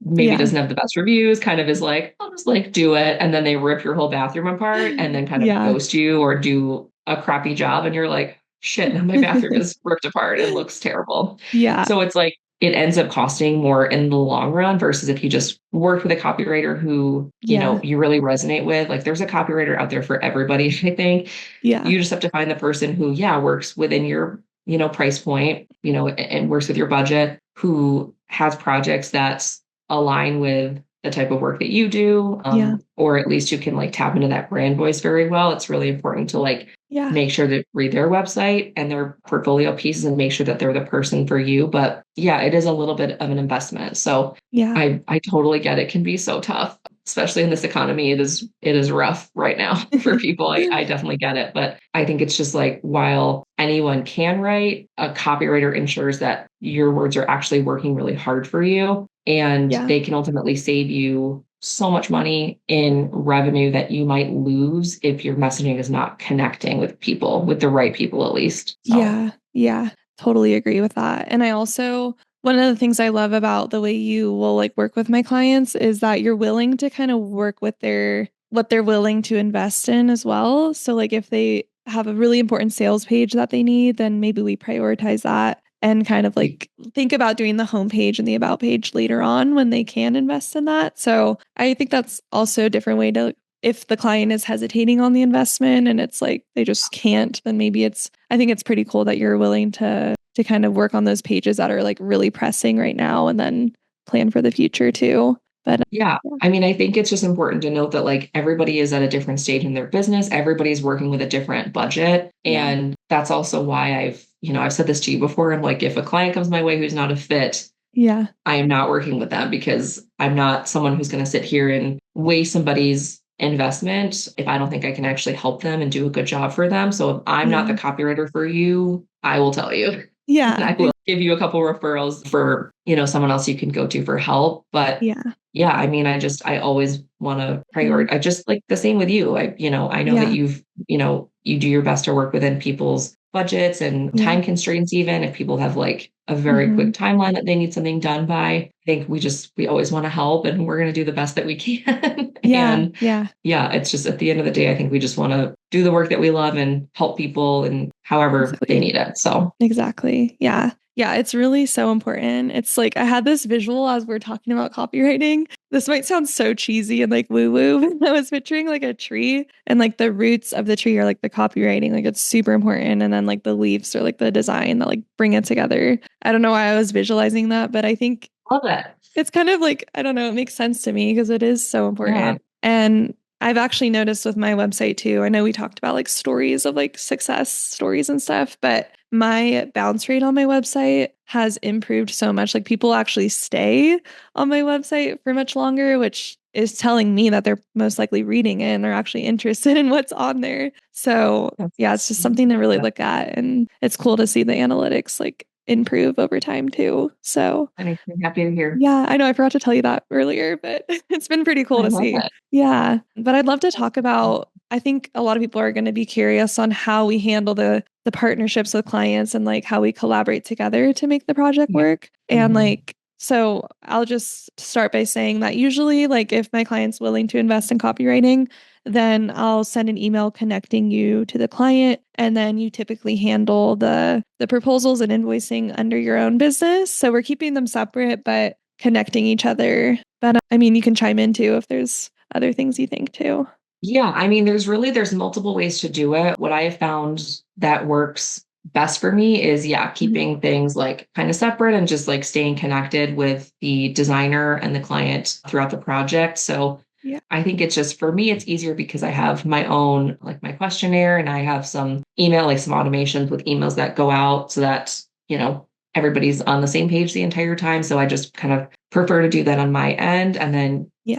Speaker 1: maybe doesn't have the best reviews, kind of is like, I'll just like do it. And then they rip your whole bathroom apart and then kind of ghost you or do a crappy job. And you're like, shit, now my bathroom is ripped apart and looks terrible.
Speaker 2: Yeah.
Speaker 1: So it's like, it ends up costing more in the long run versus if you just work with a copywriter who, you really resonate with. Like there's a copywriter out there for everybody, I think.
Speaker 2: Yeah.
Speaker 1: You just have to find the person who, works within your, price point, and works with your budget, who has projects that align with the type of work that you do. Or at least you can like tap into that brand voice very well. It's really important to like make sure to read their website and their portfolio pieces and make sure that they're the person for you. But it is a little bit of an investment. So I totally get it. Can be so tough, especially in this economy. It is rough right now for people. I definitely get it. But I think it's just like, while anyone can write, a copywriter ensures that your words are actually working really hard for you. And they can ultimately save you so much money in revenue that you might lose if your messaging is not connecting with people, with the right people, at least. So.
Speaker 2: Yeah. Totally agree with that. And I also, one of the things I love about the way you will like work with my clients is that you're willing to kind of work with what they're willing to invest in as well. So like if they have a really important sales page that they need, then maybe we prioritize that and kind of like think about doing the homepage and the about page later on when they can invest in that. So I think that's also a different way to, if the client is hesitating on the investment and it's like they just can't, then maybe I think it's pretty cool that you're willing to kind of work on those pages that are like really pressing right now and then plan for the future too. But
Speaker 1: I mean, I think it's just important to note that like everybody is at a different stage in their business. Everybody's working with a different budget. And that's also why I've said this to you before. I'm like, if a client comes my way who's not a fit, I am not working with them because I'm not someone who's going to sit here and waste somebody's investment if I don't think I can actually help them and do a good job for them. So if I'm not the copywriter for you, I will tell you. And I will give you a couple referrals for, someone else you can go to for help. But I mean, I always want to prioritize. I just like the same with you. I know that you do your best to work within people's budgets and time constraints, even if people have like a very quick timeline that they need something done by. I think we always want to help and we're going to do the best that we can. It's just at the end of the day, I think we just want to do the work that we love and help people and however they need it. So
Speaker 2: exactly. Yeah, it's really so important. It's like I had this visual as we're talking about copywriting. This might sound so cheesy and like woo-woo, but I was picturing like a tree and like the roots of the tree are like the copywriting. Like it's super important. And then like the leaves are like the design that like bring it together. I don't know why I was visualizing that, but I think
Speaker 1: love that.
Speaker 2: It's kind of like, I don't know, it makes sense to me because it is so important. And I've actually noticed with my website too, I know we talked about like stories of like success stories and stuff, but my bounce rate on my website has improved so much. Like people actually stay on my website for much longer, which is telling me that they're most likely reading it and they're actually interested in what's on there. So yeah, it's just something to really look at. And it's cool to see the analytics like improve over time too. So
Speaker 1: That makes me happy to hear.
Speaker 2: yeah, I know I forgot to tell you that earlier, but it's been pretty cool
Speaker 1: I
Speaker 2: to
Speaker 1: love
Speaker 2: see.
Speaker 1: that.
Speaker 2: Yeah. But I'd love to talk about, I think a lot of people are going to be curious on how we handle the partnerships with clients and like how we collaborate together to make the project
Speaker 1: Yeah.
Speaker 2: work. And
Speaker 1: Mhm.
Speaker 2: like, so I'll just start by saying that usually like if my client's willing to invest in copywriting, then I'll send an email connecting you to the client, and then you typically handle the proposals and invoicing under your own business. So we're keeping them separate but connecting each other. But I mean, you can chime in too if there's other things you think too.
Speaker 1: Yeah, I mean, there's multiple ways to do it. What I have found that works best for me is, yeah,
Speaker 2: Mhm.
Speaker 1: keeping things like kind of separate and just like staying connected with the designer and the client throughout the project. So
Speaker 2: Yeah.
Speaker 1: I think it's just for me, it's easier because I have my own, like my questionnaire, and I have some email, like some automations with emails that go out so that, everybody's on the same page the entire time. So I just kind of prefer to do that on my end. And then
Speaker 2: Yeah.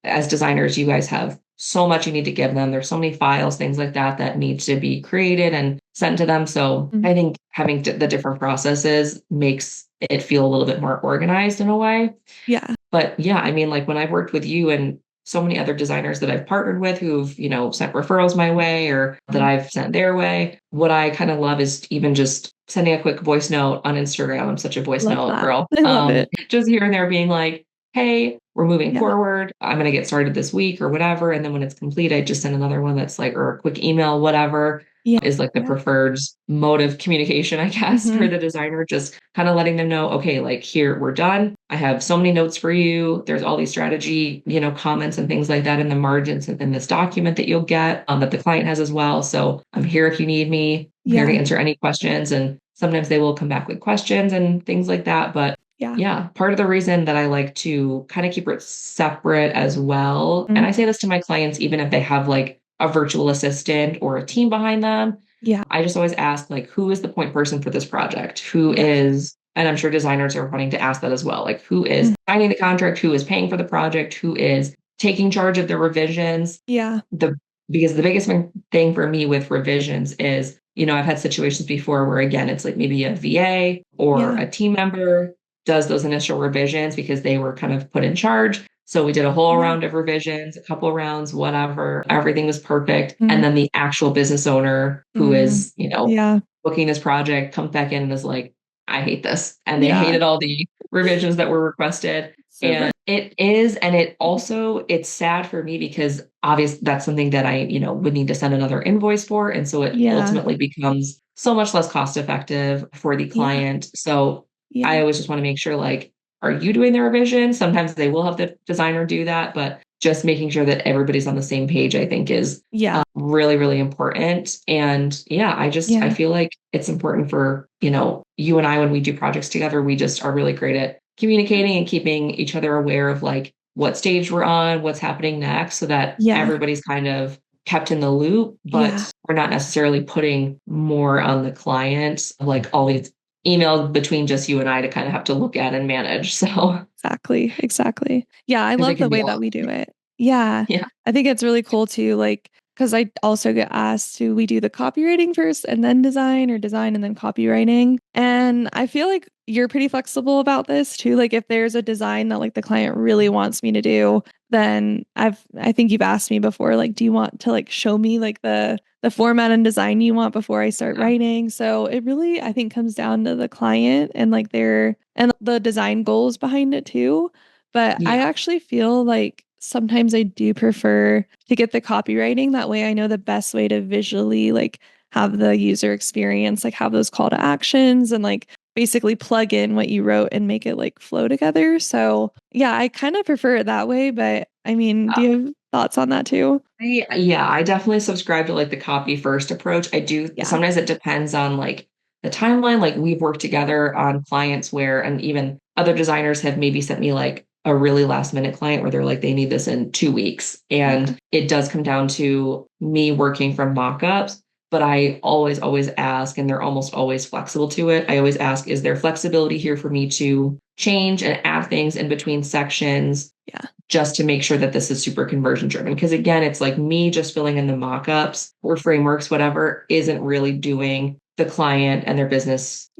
Speaker 1: as designers, you guys have so much you need to give them. There's so many files, things like that, that needs to be created and sent to them. So
Speaker 2: Mhm.
Speaker 1: I think having the different processes makes it feel a little bit more organized in a way.
Speaker 2: Yeah.
Speaker 1: But yeah, I mean, like when I've worked with you and so many other designers that I've partnered with who've, sent referrals my way or that
Speaker 2: Mhm.
Speaker 1: I've sent their way, what I kind of love is even just sending a quick voice note on Instagram. I'm such a voice
Speaker 2: Love
Speaker 1: note
Speaker 2: that.
Speaker 1: girl.
Speaker 2: I love it.
Speaker 1: Just here and there being like, hey, we're moving
Speaker 2: Yeah.
Speaker 1: forward. I'm going to get started this week or whatever. And then when it's complete, I just send another one that's like, or a quick email, whatever
Speaker 2: Yeah.
Speaker 1: is like the
Speaker 2: Yeah.
Speaker 1: preferred mode of communication, I guess, for
Speaker 2: Mhm.
Speaker 1: the designer, just kind of letting them know, okay, like here, we're done. I have so many notes for you. There's all these strategy, comments and things like that in the margins and in this document that you'll get that the client has as well. So I'm here if you need me. I'm here to
Speaker 2: Yeah.
Speaker 1: answer any questions. And sometimes they will come back with questions and things like that. But
Speaker 2: Yeah.
Speaker 1: yeah, part of the reason that I like to kind of keep it separate as well, and
Speaker 2: Mhm.
Speaker 1: I say this to my clients, even if they have like a virtual assistant or a team behind them,
Speaker 2: Yeah.
Speaker 1: I just always ask, like, who is the point person for this project? Who
Speaker 2: Yeah.
Speaker 1: is, and I'm sure designers are wanting to ask that as well, like, who is
Speaker 2: Mhm.
Speaker 1: signing the contract? Who is paying for the project? Who is taking charge of the revisions?
Speaker 2: Yeah.
Speaker 1: The Because the biggest thing for me with revisions is, I've had situations before where again, it's like maybe a VA or
Speaker 2: Yeah.
Speaker 1: a team member does those initial revisions because they were kind of put in charge. So we did a whole
Speaker 2: Yeah.
Speaker 1: round of revisions, a couple rounds, whatever. Everything was perfect. And
Speaker 2: Mhm.
Speaker 1: then the actual business owner who
Speaker 2: Mhm.
Speaker 1: is,
Speaker 2: Yeah.
Speaker 1: booking this project comes back in and is like, I hate this. And they
Speaker 2: Yeah.
Speaker 1: hated all the revisions that were requested.
Speaker 2: So
Speaker 1: And it is, and it also, it's sad for me because obviously that's something that I, would need to send another invoice for. And so it
Speaker 2: yeah.
Speaker 1: ultimately becomes so much less cost effective for the
Speaker 2: Yeah.
Speaker 1: client. So I
Speaker 2: Yeah.
Speaker 1: always just want to make sure, like, are you doing the revision? Sometimes they will have the designer do that, but just making sure that everybody's on the same page, I think is
Speaker 2: Yeah.
Speaker 1: really, really important. And yeah, I
Speaker 2: Yeah.
Speaker 1: feel like it's important for, you and I, when we do projects together, we just are really great at communicating and keeping each other aware of like what stage we're on, what's happening next, so that
Speaker 2: Yeah.
Speaker 1: everybody's kind of kept in the loop,
Speaker 2: Yeah.
Speaker 1: but we're not necessarily putting more on the client, like all these emails between just you and I to kind of have to look at and manage. So,
Speaker 2: Exactly. Exactly. Yeah, I
Speaker 1: because it
Speaker 2: love
Speaker 1: can
Speaker 2: the
Speaker 1: be
Speaker 2: way
Speaker 1: a lot.
Speaker 2: that we do it. Yeah.
Speaker 1: Yeah.
Speaker 2: I think it's really cool too, like, because I also get asked, do we do the copywriting first and then design, or design and then copywriting? And I feel like you're pretty flexible about this too. Like if there's a design that like the client really wants me to do, then I think you've asked me before, like, do you want to like show me like the format and design you want before I start
Speaker 1: Yeah.
Speaker 2: writing? So it really, I think, comes down to the client and like their and the design goals behind it too. But I
Speaker 1: Yeah.
Speaker 2: actually feel like sometimes I do prefer to get the copywriting. That way I know the best way to visually like have the user experience, like have those call to actions and like basically plug in what you wrote and make it like flow together. So yeah, I kind of prefer it that way. But I mean, do you have thoughts on that too?
Speaker 1: Yeah, I definitely subscribe to like the copy first approach. I do.
Speaker 2: Yeah.
Speaker 1: Sometimes it depends on like the timeline. Like we've worked together on clients where, and even other designers have maybe sent me like a really last minute client where they're like, they need this in 2 weeks.
Speaker 2: Yeah.
Speaker 1: And it does come down to me working from mock-ups. but I always ask, and they're almost always flexible to it. I always ask, is there flexibility here for me to change and add things in between sections?
Speaker 2: Yeah.
Speaker 1: Just to make sure that this is super conversion driven. Because again, it's like me just filling in the mock-ups or frameworks, whatever, isn't really doing the client and their business,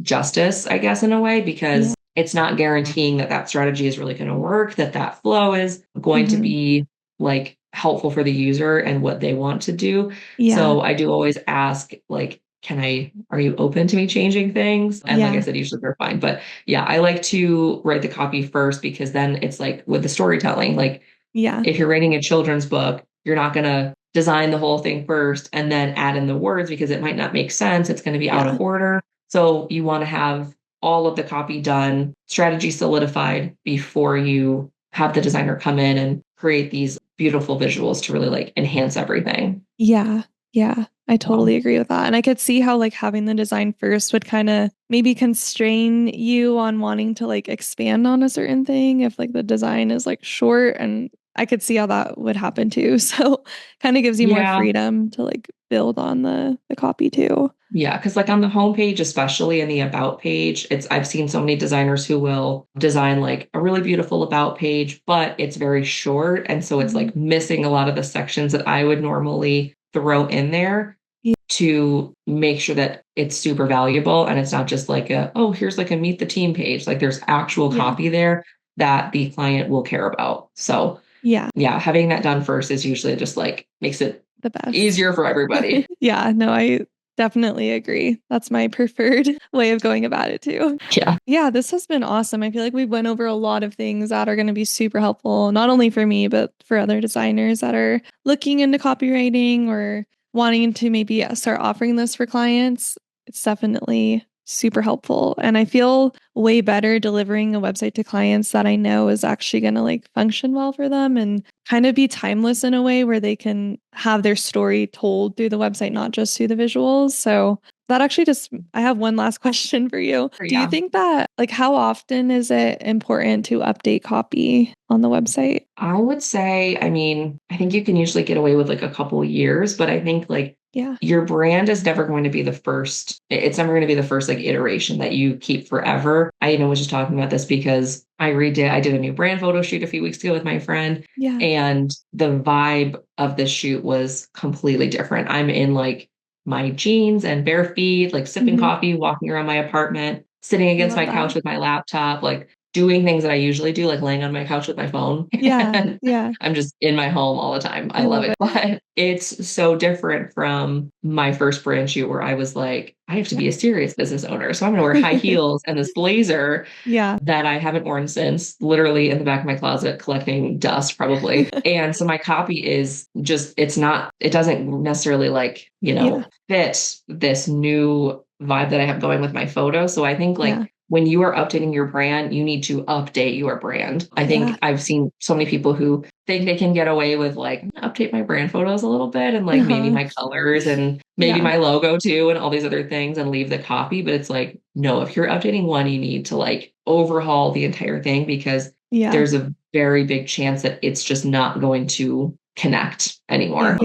Speaker 1: justice, I guess, in a way, because it's not guaranteeing that that strategy is really going to work, that that flow is going to be like helpful for the user and what they want to do. So I do always ask, like, are you open to me changing things? And like I said, usually they're fine. But yeah, I like to write the copy first, because then it's like with the storytelling, like if you're writing a children's book, you're not going to design the whole thing first and then add in the words, because it might not make sense. It's going to be out of order. So you want to have all of the copy done, strategy solidified before you have the designer come in and create these beautiful visuals to really like enhance everything.
Speaker 2: Yeah. Yeah. I totally agree with that. And I could see how like having the design first would kind of maybe constrain you on wanting to like expand on a certain thing if like the design is like short, and I could see how that would happen too. So kind of gives you more freedom to like build on the copy too.
Speaker 1: Yeah, because like on the homepage, especially in the about page, I've seen so many designers who will design like a really beautiful about page, but it's very short. And so it's like missing a lot of the sections that I would normally throw in there to make sure that it's super valuable. And it's not just like here's like a meet the team page. Like there's actual copy there that the client will care about. So yeah, having that done first is usually just like makes it
Speaker 2: the best,
Speaker 1: easier for everybody.
Speaker 2: No, I definitely agree. That's my preferred way of going about it too. Yeah, this has been awesome. I feel like we went over a lot of things that are going to be super helpful, not only for me, but for other designers that are looking into copywriting or wanting to maybe start offering this for clients. It's definitely super helpful. And I feel way better delivering a website to clients that I know is actually going to like function well for them and kind of be timeless in a way where they can have their story told through the website, not just through the visuals. So that actually I have one last question for you. Do you think that like how often is it important to update copy on the website?
Speaker 1: I would say, I think you can usually get away with like a couple of years, but I think like your brand is never going to be the first. It's never going to be the first like iteration that you keep forever. I was just talking about this because I did a new brand photo shoot a few weeks ago with my friend. And the vibe of this shoot was completely different. I'm in like my jeans and bare feet, like sipping coffee, walking around my apartment, sitting against my couch with my laptop, like doing things that I usually do, like laying on my couch with my phone. I'm just in my home all the time. I love it. But it's so different from my first brand shoot where I was like, I have to be a serious business owner. So I'm going to wear high heels and this blazer that I haven't worn since, literally in the back of my closet collecting dust probably. And so my copy is just, it doesn't necessarily like, fit this new vibe that I have going with my photo. So I think like when you are updating your brand, you need to update your brand. I think I've seen so many people who think they can get away with like update my brand photos a little bit and like maybe my colors and maybe my logo too and all these other things and leave the copy. But it's like, no, if you're updating one, you need to like overhaul the entire thing because there's a very big chance that it's just not going to connect anymore.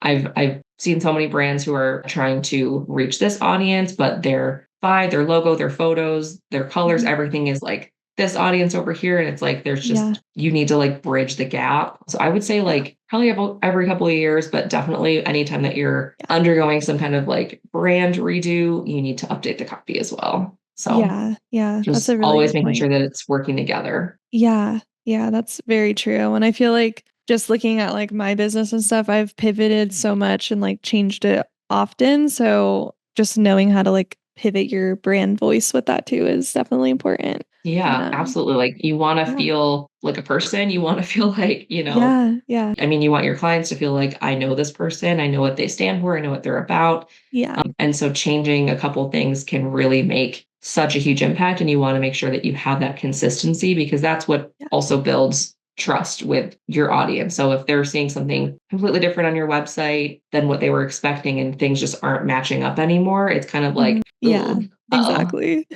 Speaker 1: I've seen so many brands who are trying to reach this audience, but their logo, their photos, their colors, everything is like this audience over here. And it's like, there's just, you need to like bridge the gap. So I would say like probably every couple of years, but definitely anytime that you're undergoing some kind of like brand redo, you need to update the copy as well. So just
Speaker 2: that's a really
Speaker 1: always making sure that it's working together.
Speaker 2: Yeah, that's very true. And I feel like just looking at like my business and stuff, I've pivoted so much and like changed it often. So just knowing how to like pivot your brand voice with that too is definitely important.
Speaker 1: Yeah, absolutely. Like you want to feel like a person. You want to feel like, you want your clients to feel like, I know this person. I know what they stand for. I know what they're about. And so changing a couple things can really make such a huge impact. And you want to make sure that you have that consistency because that's what also builds trust with your audience. So if they're seeing something completely different on your website than what they were expecting and things just aren't matching up anymore, it's kind of like,
Speaker 2: exactly.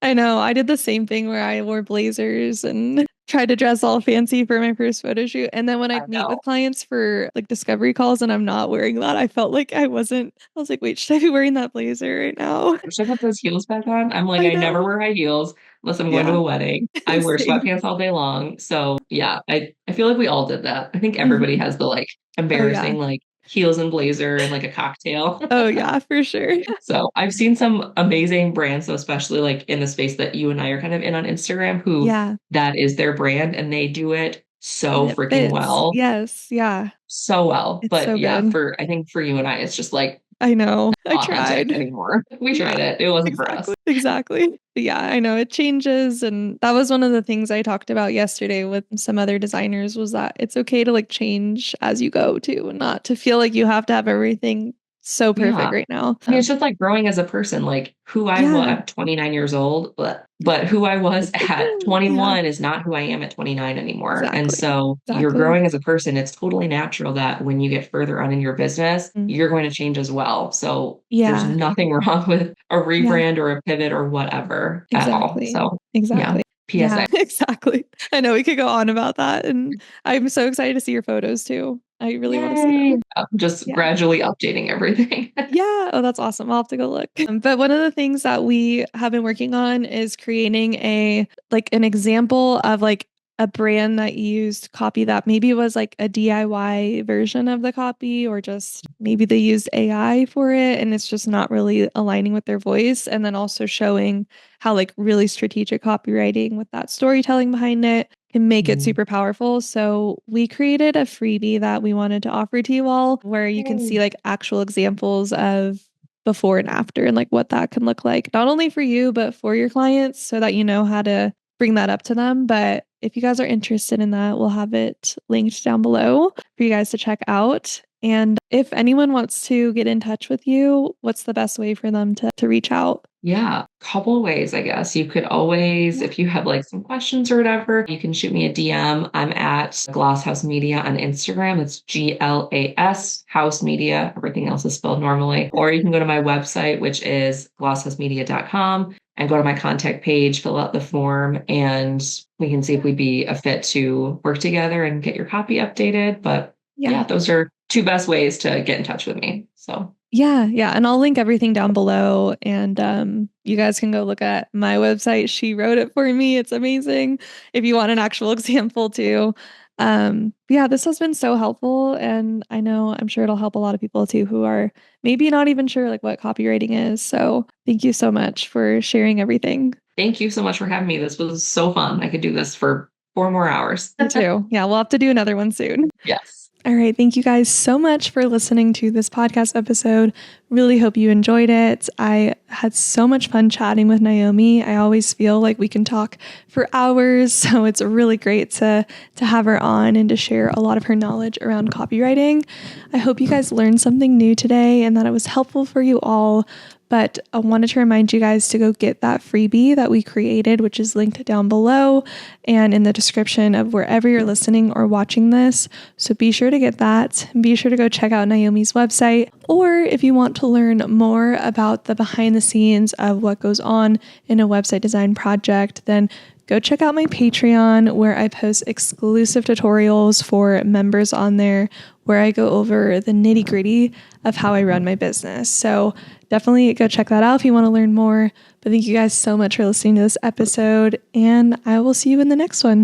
Speaker 2: I know. I did the same thing where I wore blazers and tried to dress all fancy for my first photo shoot. And then when I
Speaker 1: I
Speaker 2: meet with
Speaker 1: know.
Speaker 2: clients for like discovery calls and I'm not wearing that, I felt like I was like, wait, should I be wearing that blazer right now?
Speaker 1: Should I put those heels back on? I'm like,
Speaker 2: I
Speaker 1: I never
Speaker 2: know.
Speaker 1: wear high heels unless I'm going to
Speaker 2: Yeah.
Speaker 1: a wedding. I wear
Speaker 2: Same.
Speaker 1: sweatpants all day long. So yeah, I feel like we all did that. I think everybody
Speaker 2: Mhm.
Speaker 1: has the like
Speaker 2: Oh yeah.
Speaker 1: embarrassing like heels and blazer and like a cocktail.
Speaker 2: Oh yeah, for sure.
Speaker 1: So I've seen some amazing brands, so especially like in the space that you and I are kind of in on Instagram, who
Speaker 2: Yeah.
Speaker 1: that is their brand and they do it
Speaker 2: And
Speaker 1: so
Speaker 2: it
Speaker 1: freaking
Speaker 2: fits.
Speaker 1: well.
Speaker 2: Yes. Yeah.
Speaker 1: So well.
Speaker 2: It's
Speaker 1: But
Speaker 2: so
Speaker 1: yeah,
Speaker 2: good.
Speaker 1: I think for you and I, it's just like
Speaker 2: I know. I
Speaker 1: authentic
Speaker 2: tried.
Speaker 1: anymore. We
Speaker 2: Yeah,
Speaker 1: tried it. It wasn't for
Speaker 2: exactly.
Speaker 1: us.
Speaker 2: Exactly. But yeah, I know it changes. And that was one of the things I talked about yesterday with some other designers was that it's okay to like change as you go too, and not to feel like you have to have everything so perfect
Speaker 1: Yeah.
Speaker 2: right now.
Speaker 1: I mean, it's just like growing as a person, like who I was
Speaker 2: Yeah,
Speaker 1: at 29 years old, but who I was at
Speaker 2: yeah,
Speaker 1: 21 is not who I am at 29 anymore. And
Speaker 2: exactly.
Speaker 1: so you're
Speaker 2: Exactly.
Speaker 1: growing as a person. It's totally natural that when you get further on in your business,
Speaker 2: Mm.
Speaker 1: you're going to change as well. So there's
Speaker 2: Yeah,
Speaker 1: nothing wrong with a
Speaker 2: yeah,
Speaker 1: rebrand or a pivot or whatever at all.
Speaker 2: exactly.
Speaker 1: So yeah,
Speaker 2: Exactly.
Speaker 1: PSA.
Speaker 2: Yeah, exactly. I know we could go on about that. And I'm so excited to see your photos too. I really want to see
Speaker 1: Yay.
Speaker 2: them.
Speaker 1: Just
Speaker 2: Yeah.
Speaker 1: gradually updating everything.
Speaker 2: Yeah. Oh, that's awesome. I'll have to go look. But one of the things that we have been working on is creating an example of like a brand that used copy that maybe was like a DIY version of the copy, or just maybe they used AI for it and it's just not really aligning with their voice. And then also showing how like really strategic copywriting with that storytelling behind it can make it
Speaker 1: Mhm.
Speaker 2: super powerful. So we created a freebie that we wanted to offer to you all where you can see
Speaker 1: Yay.
Speaker 2: like actual examples of before and after and like what that can look like, not only for you, but for your clients so that you know how to bring that up to them. But if you guys are interested in that, we'll have it linked down below for you guys to check out. And if anyone wants to get in touch with you, what's the best way for them to reach out?
Speaker 1: Yeah, couple of ways, I guess. You could always,
Speaker 2: Yeah.
Speaker 1: if you have like some questions or whatever, you can shoot me a DM. I'm at Glass House Media on Instagram. It's GLAS House Media. Everything else is spelled normally. Or you can go to my website, which is glasshousemedia.com, and go to my contact page, fill out the form, and we can see if we'd be a fit to work together and get your copy updated. But
Speaker 2: Yeah.
Speaker 1: yeah, those are two best ways to get in touch with me. So
Speaker 2: Yeah, yeah. And I'll link everything down below. And you guys can go look at my website. She wrote it for me. It's amazing. If you want an actual example too. Yeah, this has been so helpful. And I know I'm sure it'll help a lot of people too who are maybe not even sure like what copywriting is. So thank you so much for sharing everything.
Speaker 1: thank you so much for having me. This was so fun. I could do this for 4 more hours.
Speaker 2: Me too. Yeah, we'll have to do another one soon.
Speaker 1: Yes.
Speaker 2: All right. Thank you guys so much for listening to this podcast episode. Really hope you enjoyed it. I had so much fun chatting with Naomi. I always feel like we can talk for hours. So it's really great to have her on and to share a lot of her knowledge around copywriting. I hope you guys learned something new today and that it was helpful for you all. But I wanted to remind you guys to go get that freebie that we created, which is linked down below and in the description of wherever you're listening or watching this. So be sure to get that. Be sure to go check out Naomi's website. Or if you want to learn more about the behind the scenes of what goes on in a website design project, then go check out my Patreon where I post exclusive tutorials for members on there where I go over the nitty gritty of how I run my business. So definitely go check that out if you want to learn more. But thank you guys so much for listening to this episode, and I will see you in the next one.